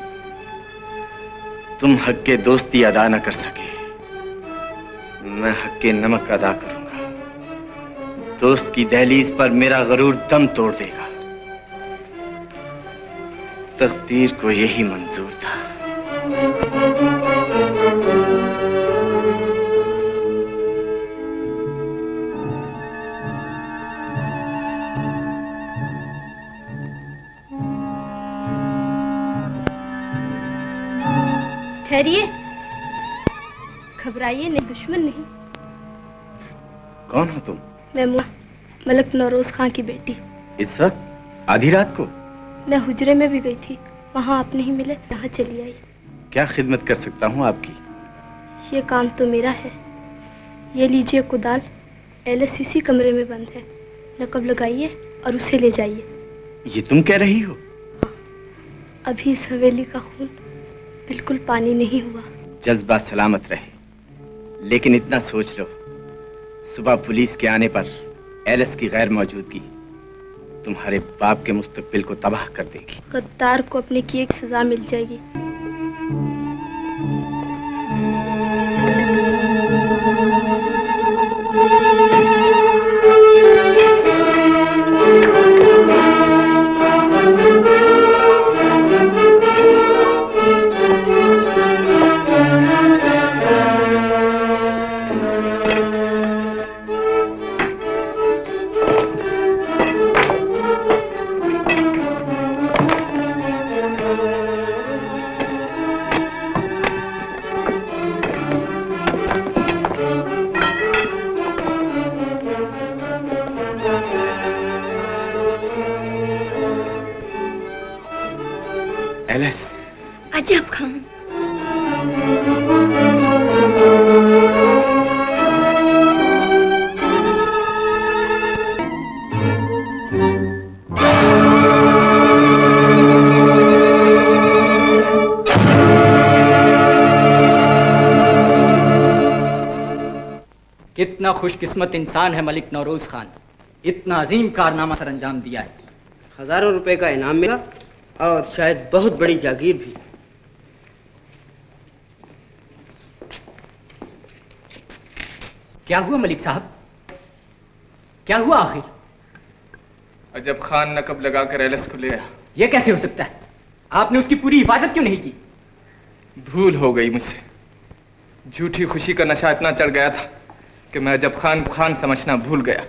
तुम हक के दोस्ती अदा न कर सके, मैं हक के नमक अदा करूंगा। दोस्त की दहलीज पर मेरा गरूर दम तोड़ देगा। तकदीर को यही मंजूर था।
ठहरिए, घबराइए नहीं, दुश्मन नहीं।
कौन हो तुम?
मैं मलिक नौरोज खां की बेटी।
इस वक्त आधी रात को?
मैं हुजरे में भी गई थी, वहाँ आप नहीं मिले, यहाँ चली आई।
क्या खिदमत कर सकता हूँ आपकी?
ये काम तो मेरा है। ये लीजिए कुदाल, एलएस इसी कमरे में बंद है। नकब लगाइए और उसे ले जाइए।
ये तुम कह रही हो?
अभी इस हवेली का खून बिल्कुल पानी नहीं हुआ।
जज्बा सलामत रहे, लेकिन इतना सोच लो, सुबह पुलिस के आने पर एलएस की गैर मौजूदगी तुम्हारे बाप के मुस्तकबिल को तबाह कर देगी।
गद्दार को अपने किए की सजा मिल जाएगी।
एलएस।
अजब खान।
कितना खुशकिस्मत इंसान है मलिक नौरोज खान, इतना अजीम कारनामा सर अंजाम दिया है।
हजारों रुपए का इनाम मिला और शायद बहुत बड़ी जागीर भी।
क्या हुआ मलिक साहब, क्या हुआ आखिर?
अजब खान नकब लगाकर एलएस को ले आया।
यह कैसे हो सकता है? आपने उसकी पूरी हिफाजत क्यों नहीं की?
भूल हो गई मुझसे। झूठी खुशी का नशा इतना चढ़ गया था कि मैं अजब खान खान समझना भूल गया।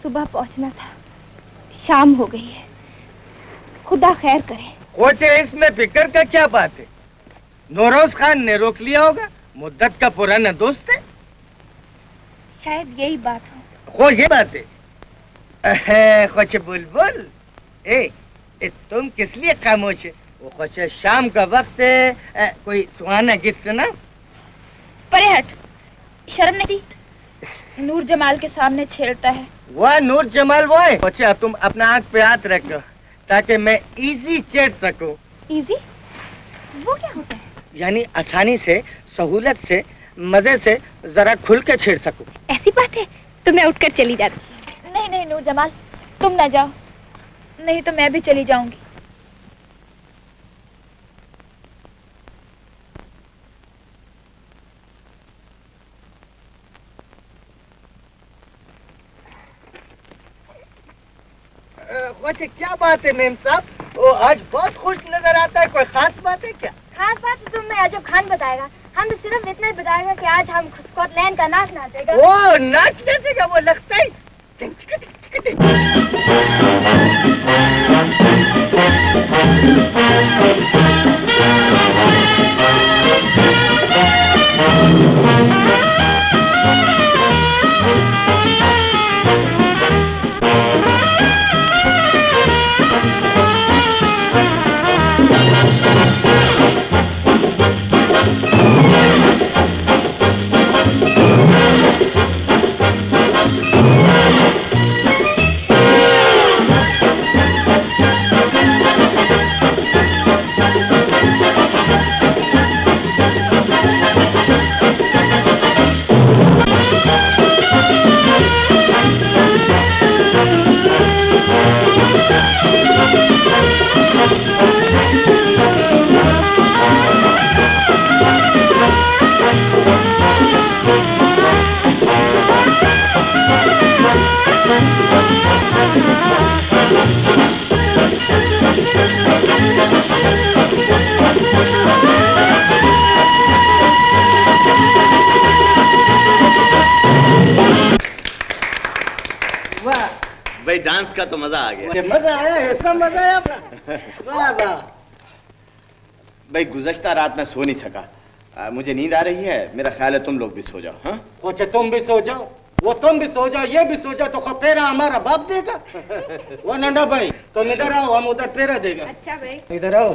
सुबह पहुंचना था, शाम हो गई है। खुदा खैर करे।
कोचे, इसमें फिक्र का क्या बात है? नौरोज खान ने रोक लिया होगा, मुद्दत का पुराना दोस्त है।
शायद यही बात हो।
ये बात है। खोचे बुलबुल, तुम किस लिए खामोश है? वो खोचे शाम का वक्त है, कोई सुहाना गीत सुना।
परे हट, शर्म नहीं थी? नूर जमाल के सामने छेड़ता है।
वह नूर जमाल वो है? खोचे, तुम अपना आंख पे हाथ रखो ताकि मैं इजी छेड़ सकूं।
इजी? वो क्या होता है?
यानी आसानी से, सहूलत से, मजे से जरा खुल के छेड़ सकूं।
ऐसी बात है तो मैं उठकर चली जाती। नहीं नहीं नूर जमाल, तुम ना जाओ, नहीं तो मैं भी चली जाऊंगी।
वैसे क्या बात है मेम साहब? वो आज बहुत खुश नजर आता है, कोई खास बात है क्या?
खास बात तो तुम्हें अजब खान बताएगा। हम तो सिर्फ इतना ही बताएगा कि आज हम स्कॉटलैंड का नाच नाचेगा।
वो नाच नाचेगा? वो लगता है
भाई डांस का तो मजा आ गया।
मजा आया है, इसका मजा आया अपना। वाह वाह।
भाई गुज़श्ता रात में सो नहीं सका, मुझे नींद आ रही है। मेरा ख्याल है तुम लोग भी सो जाओ। हाँ
कोचे, तुम भी सो जाओ, वो तुम भी सो जाओ, ये भी सो जाओ, तो फेरा हमारा बाप देगा। वो नंदा भाई तुम इधर आओ, हम उधर फेरा देगा।
अच्छा भाई,
इधर आओ।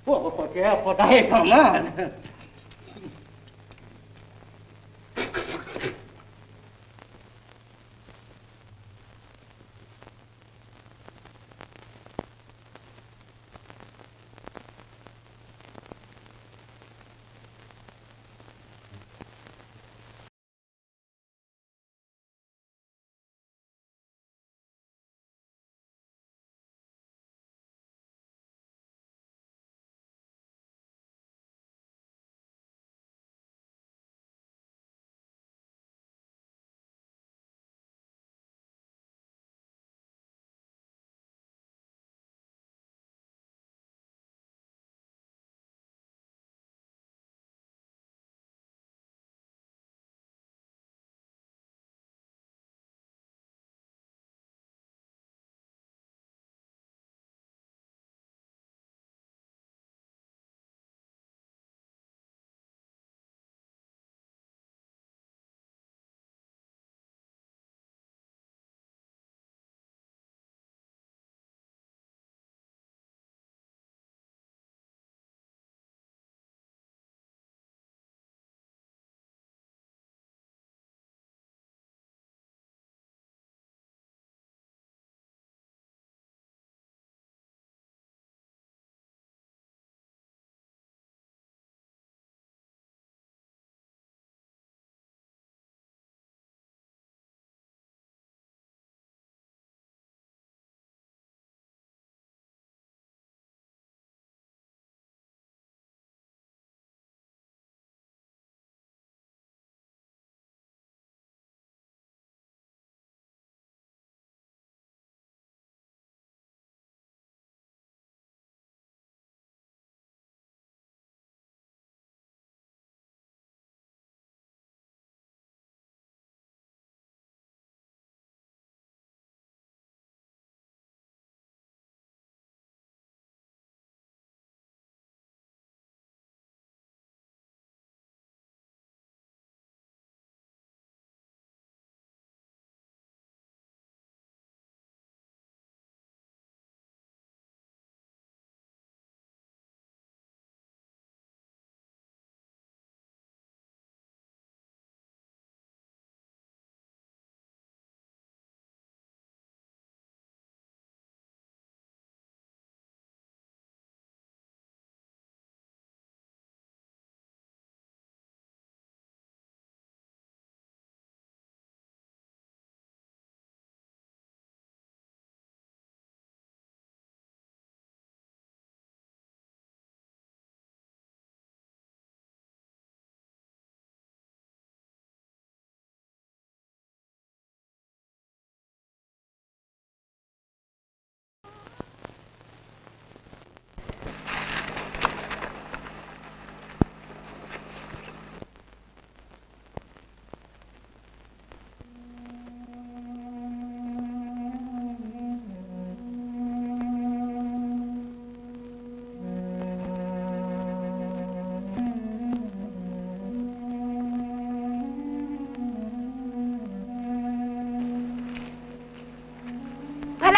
वो क्या पता है कमाल।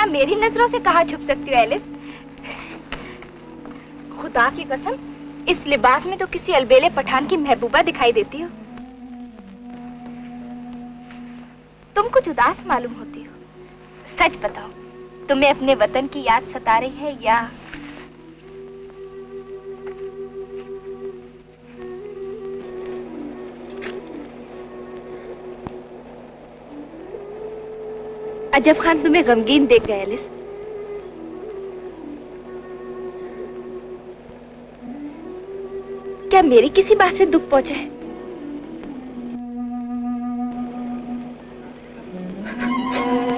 मेरी नजरों से कहाँ छुप सकती हो एलिस? खुदा की कसम, इस लिबास में तो किसी अलबेले पठान की महबूबा दिखाई देती हो। तुम कुछ उदास मालूम होती हो। सच बताओ, तुम्हें अपने वतन की याद सता रही है या? अजब खान तुम्हें गमगीन देख गए एलिस। क्या मेरी किसी बात से दुख पहुंचा है?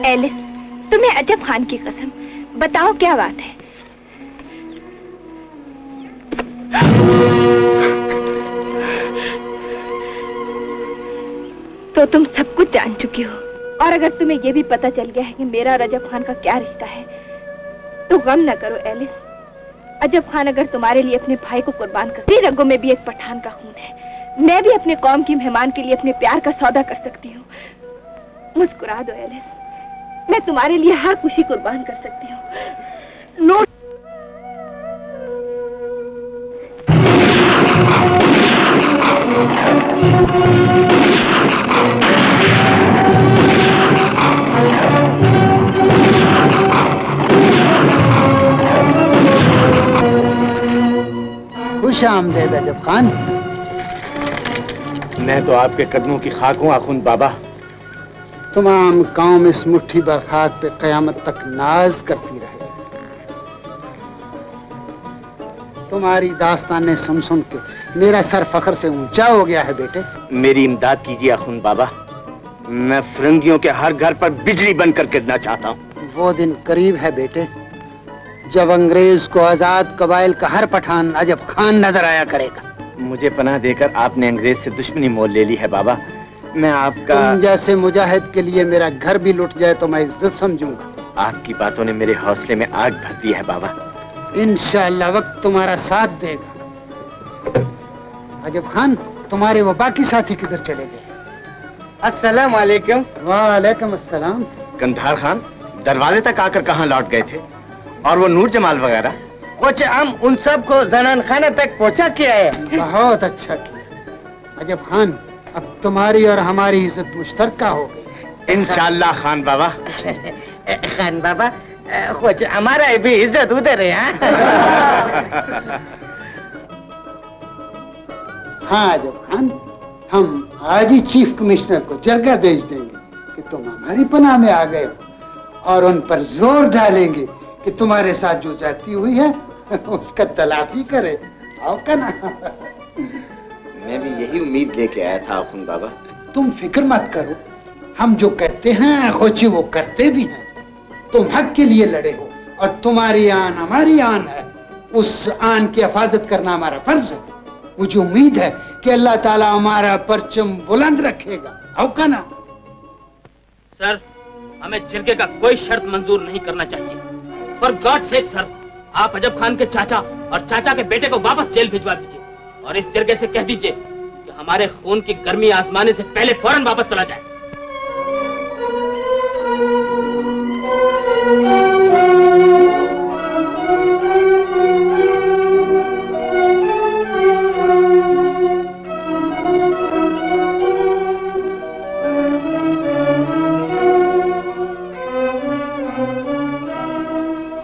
एलिस, तुम्हें अजब खान की कसम, बताओ क्या बात है? तो तुम सब कुछ जान चुकी हो, और अगर तुम्हें यह भी पता चल गया है कि मेरा और अजब खान का क्या रिश्ता है, तो गम न करो एलिस। अजब खान अगर तुम्हारे लिए अपने भाई को कुर्बान कर, मेरी रगों में भी एक पठान का खून है। मैं भी अपने कौम की मेहमान के लिए अपने प्यार का सौदा कर सकती हूँ। मुस्कुरा दो एलिस, मैं तुम्हारे लिए हर खुशी कुर्बान कर सकती हूँ। नो
खुश आमदेद अजब खान।
मैं तो आपके कदमों की खाक हूँ आखुंद बाबा।
तमाम कौम इस मुट्ठी भर खाक पे कयामत तक नाज करती रहे। तुम्हारी दास्तानें सुन सुन के मेरा सर फख्र से ऊंचा हो गया है बेटे।
मेरी इमदाद कीजिए आखुंद बाबा, मैं फिरंगियों के हर घर पर बिजली बनकर गिरना चाहता हूँ।
वो दिन करीब है बेटे जब अंग्रेज को आजाद कबाइल का हर पठान अजब खान नजर आया करेगा।
मुझे पनाह देकर आपने अंग्रेज से दुश्मनी मोल ले ली है बाबा। मैं आपका
तुम जैसे मुजाहिद के लिए मेरा घर भी लुट जाए तो मैं इज्जत समझूंगा।
आपकी बातों ने मेरे हौसले में आग भर दी है बाबा।
इंशाअल्लाह वक्त तुम्हारा साथ देगा। अजब खान, तुम्हारे वो बाकी साथी किधर चले गए?
अस्सलाम वालेकुम।
वालेकुम अस्सलाम।
कंधार खान दरवाजे तक आकर कहाँ लौट गए थे? और वो नूर जमाल वगैरह?
कुछ हम उन सब को जनान खाने तक पहुंचा किया है।
बहुत अच्छा किया अजब खान, अब तुम्हारी और हमारी इज्जत मुश्तरका हो गई।
इंशाअल्लाह खान बाबा।
खान बाबा, कुछ हमारा भी इज्जत उधर है।
हाँ अजब खान, हम आज ही चीफ कमिश्नर को जरगा भेज देंगे कि तुम हमारी पनाह में आ गए हो, और उन पर जोर डालेंगे कि तुम्हारे साथ जो ज्यादती हुई है उसका तलाफी करे। आओ का ना।
मैं भी यही उम्मीद लेके आया था आखुंद बाबा।
तुम फिक्र मत करो, हम जो कहते हैं खोची वो करते भी हैं। तुम हक के लिए लड़े हो और तुम्हारी आन हमारी आन है। उस आन की हिफाजत करना हमारा फर्ज है। मुझे उम्मीद है कि अल्लाह ताला हमारा परचम बुलंद रखेगा। आओ का ना।
सर, हमें जिरगे का कोई शर्त मंजूर नहीं करना चाहिए। फॉर गॉड सेक सर, आप अजब खान के चाचा और चाचा के बेटे को वापस जेल भिजवा दीजिए और इस जिरगे से कह दीजिए कि हमारे खून की गर्मी आजमाने से पहले फौरन वापस चला जाए।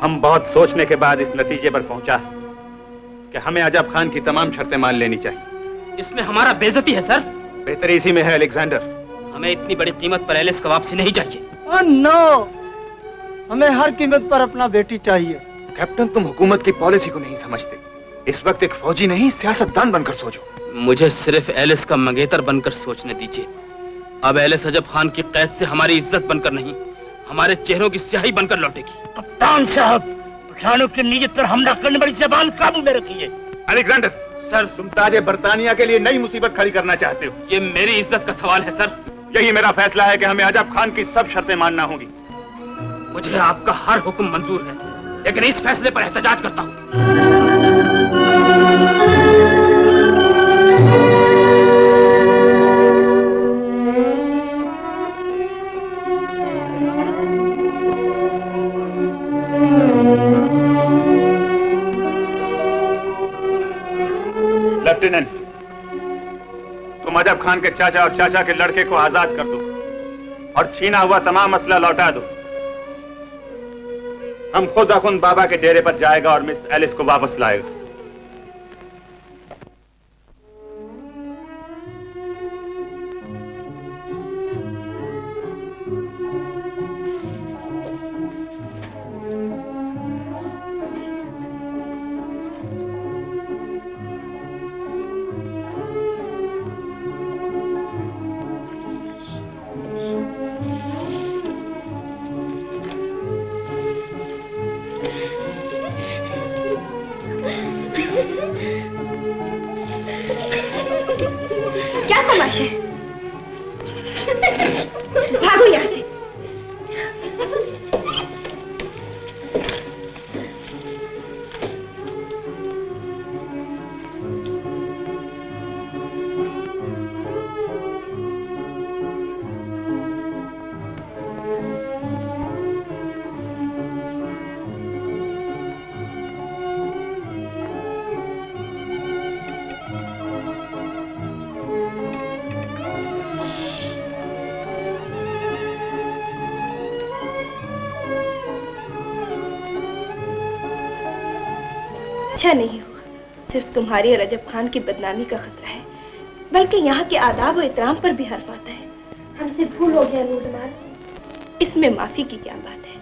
हम बहुत सोचने के बाद इस नतीजे पर पहुंचा कि हमें अजब खान की तमाम शर्तें मान लेनी चाहिए।
इसमें हमारा बेइज्जती है सर।
बेहतरी इसी में है अलेक्जेंडर।
हमें इतनी बड़ी कीमत पर एलिस का वापसी नहीं चाहिए।
ओह नो, हमें हर कीमत पर अपना बेटी चाहिए।
कैप्टन, तुम हुकूमत की पॉलिसी को नहीं समझते। इस वक्त एक फौजी नहीं, सियासतदान बनकर सोचो।
मुझे सिर्फ एलिस का मंगेतर बनकर सोचने दीजिए। अब एलिस अजब खान की कैद से हमारी इज्जत बनकर नहीं, हमारे चेहरों की स्याही बनकर लौटेगी।
कप्तान साहब, पठानों की नीयत पर हमला करने वाली जबान काबू में रखिए।
अलेक्जेंडर
सर,
तुम ताजे बरतानिया के लिए नई मुसीबत खड़ी करना चाहते हो।
ये मेरी इज्जत का सवाल है सर।
यही मेरा फैसला है कि हमें अजब खान की सब शर्तें मानना होगी।
मुझे आपका हर हुक्म मंजूर है, लेकिन इस फैसले पर एहतजाज करता हूँ।
खान के चाचा और चाचा के लड़के को आजाद कर दो और छीना हुआ तमाम असला लौटा दो। हम खुद अखुन बाबा के डेरे पर जाएगा और मिस एलिस को वापस लाएगा।
क्या तमाशा है? भागो यहाँ से। अच्छा नहीं हुआ, सिर्फ तुम्हारी और रजब खान की बदनामी का खतरा है, बल्कि यहाँ के आदाब और इतराम पर भी हर्फ आता है। हमसे भूल हो गया नूरजमाल, इसमें माफी की क्या बात है।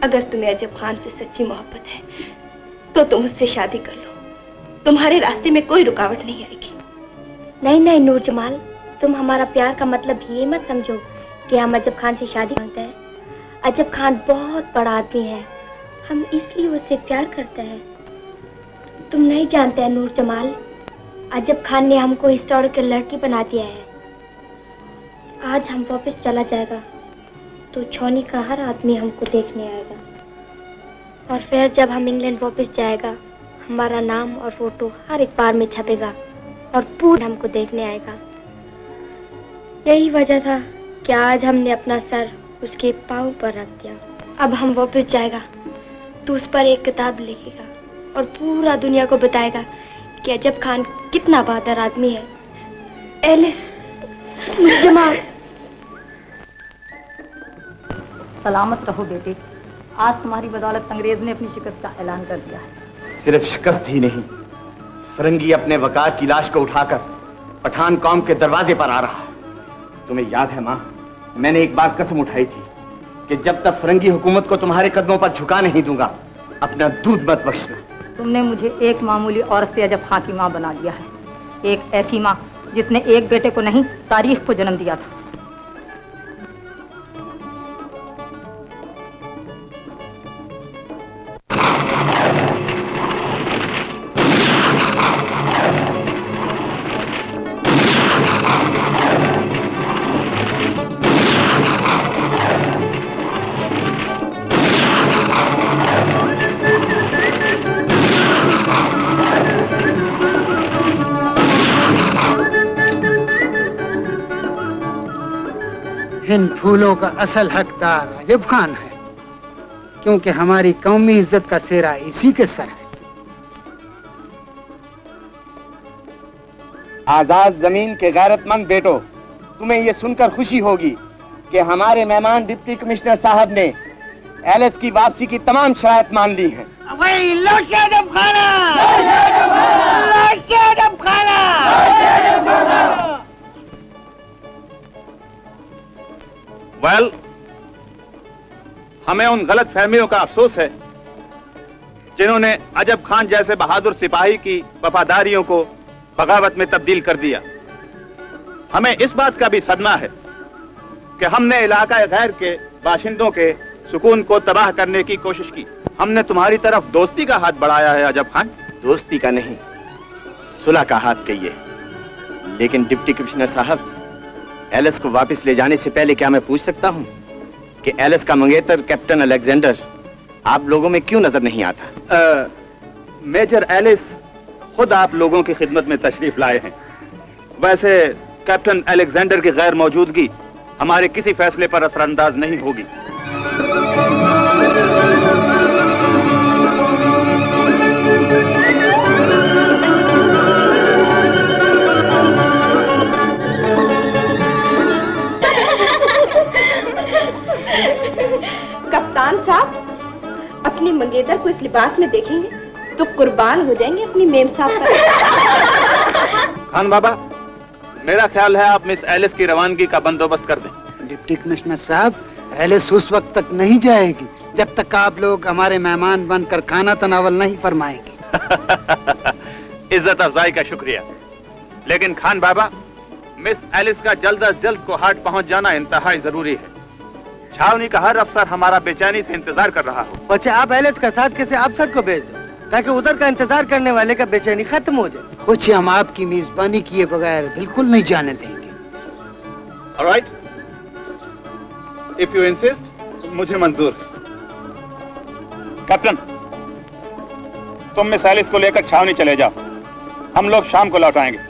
अगर तुम्हें रजब खान से सच्ची मोहब्बत है तो तुम उससे शादी कर लो, तुम्हारे रास्ते में कोई रुकावट नहीं आएगी।
नहीं नहीं नूरजमाल, तुम हमारा प्यार का मतलब ये मत समझो कि हम अजब खान से शादी करते हैं। अजब खान बहुत बड़ा आदमी है, हम इसलिए उससे प्यार करते हैं। तुम नहीं जानते हैं नूरजमाल, अजब खान ने हमको हिस्टोरिकल लड़की बना दिया है। आज हम वापस चला जाएगा तो छौनी का हर आदमी हमको देखने आएगा, और फिर जब हम इंग्लैंड वापस जाएगा हमारा नाम और फोटो हर अखबार में छपेगा और पूरा हमको देखने आएगा। यही वजह था कि आज हमने अपना सर उसके पाँव पर रख दिया। अब हम वापस जाएगा तो उस पर एक किताब लिखेगा और पूरा दुनिया को बताएगा कि अजब खान कितना बहादुर आदमी है। एलिस, जमाल,
सलामत रहो बेटे, आज तुम्हारी बदौलत अंग्रेज ने अपनी शिकस्त का ऐलान कर दिया है।
सिर्फ शिकस्त ही नहीं, फिरंगी अपने वकार की लाश को उठाकर पठान कौम के दरवाजे पर आ रहा। तुम्हें याद है माँ, मैंने एक बार कसम उठाई थी कि जब तक फिरंगी हुकूमत को तुम्हारे कदमों पर झुका नहीं दूंगा, अपना दूध मत बख्शना।
तुमने मुझे एक मामूली औरत से अजब खान की माँ बना दिया है, एक ऐसी माँ जिसने एक बेटे को नहीं तारीख को जन्म दिया था।
इन फूलों का असल हकदार अजब खान है, क्योंकि हमारी कौमी इज्जत का सेहरा इसी के सर है।
आजाद जमीन के गैरतमंद बेटो, तुम्हें यह सुनकर खुशी होगी कि हमारे मेहमान डिप्टी कमिश्नर साहब ने एलिस की वापसी की तमाम शराइत मान ली हैं।
वेल, हमें उन गलत फहमियों का अफसोस है जिन्होंने अजब खान जैसे बहादुर सिपाही की वफादारियों को बगावत में तब्दील कर दिया। हमें इस बात का भी सदमा है कि हमने इलाका गैर के बाशिंदों के सुकून को तबाह करने की कोशिश की। हमने तुम्हारी तरफ दोस्ती का हाथ बढ़ाया है अजब खान।
दोस्ती का नहीं, सुलह का हाथ कहिए। लेकिन डिप्टी कमिश्नर साहब, एलिस को वापस ले जाने से पहले क्या मैं पूछ सकता हूँ कि एलिस का मंगेतर कैप्टन अलेक्जेंडर आप लोगों में क्यों नजर नहीं आता?
मेजर एलिस खुद आप लोगों की खिदमत में तशरीफ लाए हैं। वैसे कैप्टन अलेक्जेंडर की गैर मौजूदगी हमारे किसी फैसले पर असरअंदाज नहीं होगी।
लिबास में देखेंगे तो कुर्बान हो जाएंगे अपनी मेम साहब पर।
खान बाबा, मेरा ख्याल है आप मिस एलिस की रवानगी का बंदोबस्त कर दें।
डिप्टी कमिश्नर साहब, एलिस उस वक्त तक नहीं जाएगी जब तक आप लोग हमारे मेहमान बनकर खाना तनावल नहीं फरमाएंगे।
इज्जत अफजाई का शुक्रिया, लेकिन खान बाबा, मिस एलिस का जल्द अज जल्द कोहाट पहुंच जाना इंतहाई जरूरी है। छावनी का हर अफसर हमारा बेचैनी से इंतजार कर रहा हो।
बच्चे, आप एलिस का साथ किसी अफसर को भेज दो ताकि उधर का इंतजार करने वाले का बेचैनी खत्म हो जाए।
कुछ हम आपकी मेजबानी किए बगैर बिल्कुल नहीं जाने देंगे।
ऑलराइट, इफ यू इंसिस्ट, मुझे मंजूर है। कैप्टन, तुम मिस एलिस को लेकर छावनी चले जाओ, हम लोग शाम को लौट आएंगे।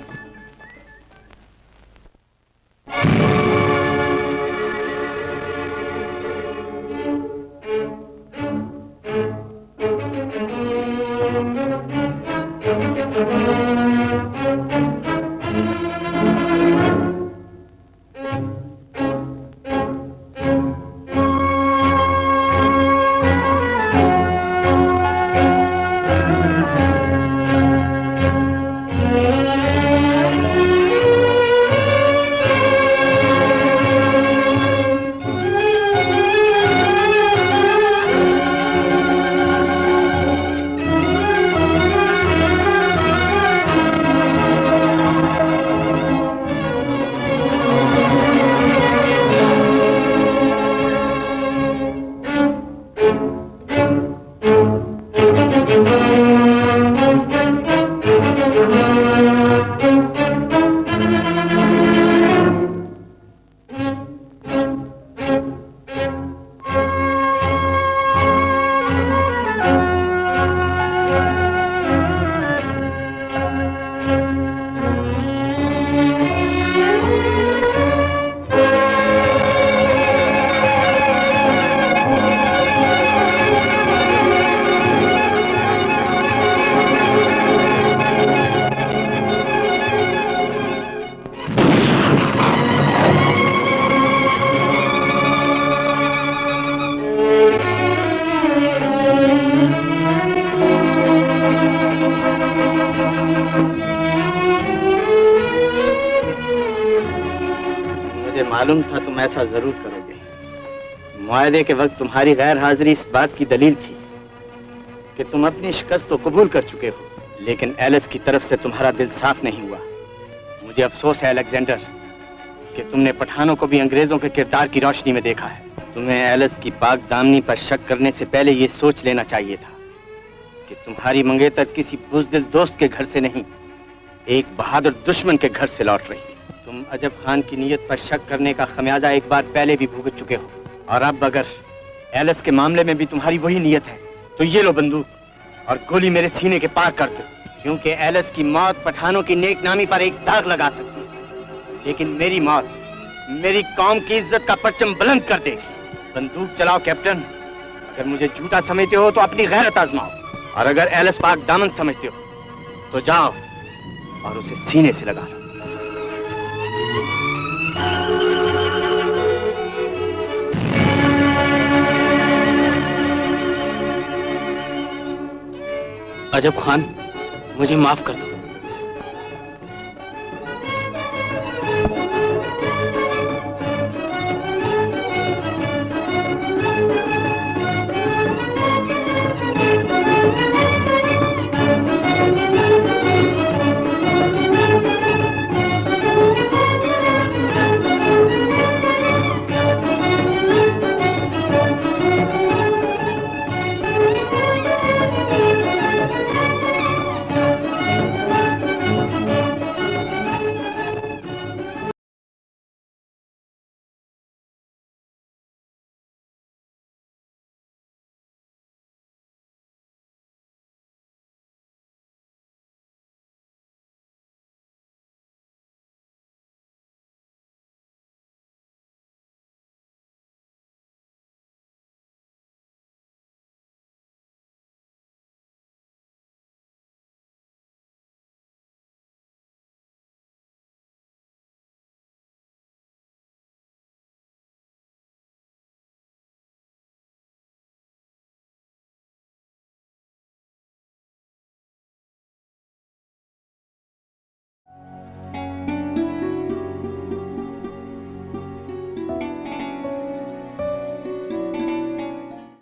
मालूम था तुम ऐसा जरूर करोगे। मुआहदे के वक्त तुम्हारी गैर हाजिरी इस बात की दलील थी कि तुम अपनी शिकस्त तो कबूल कर चुके हो, लेकिन एलिस की तरफ से तुम्हारा दिल साफ नहीं हुआ। मुझे अफसोस है अलेक्जेंडर कि तुमने पठानों को भी अंग्रेजों के किरदार की रोशनी में देखा है। तुम्हें एलिस की पाक दामनी पर शक करने से पहले ये सोच लेना चाहिए था कि तुम्हारी मंगेतर किसी बुज़दिल दोस्त के घर से नहीं, एक बहादुर दुश्मन के घर से लौट रही है। तुम अजब खान की नीयत पर शक करने का खमियाजा एक बार पहले भी भुगत चुके हो, और अब अगर एलिस के मामले में भी तुम्हारी वही नीयत है तो ये लो बंदूक और गोली मेरे सीने के पार कर दो, क्योंकि एलिस की मौत पठानों की नेक नामी पर एक दाग लगा सकती है, लेकिन मेरी मौत मेरी कौम की इज्जत का परचम बुलंद कर देगी। बंदूक चलाओ कैप्टन। अगर मुझे झूठा समझते हो तो अपनी गैरत आजमाओ, और अगर एलिस पाक दामन समझते हो तो जाओ और उसे सीने से लगा लो।
अजब खान, मुझे माफ कर दो।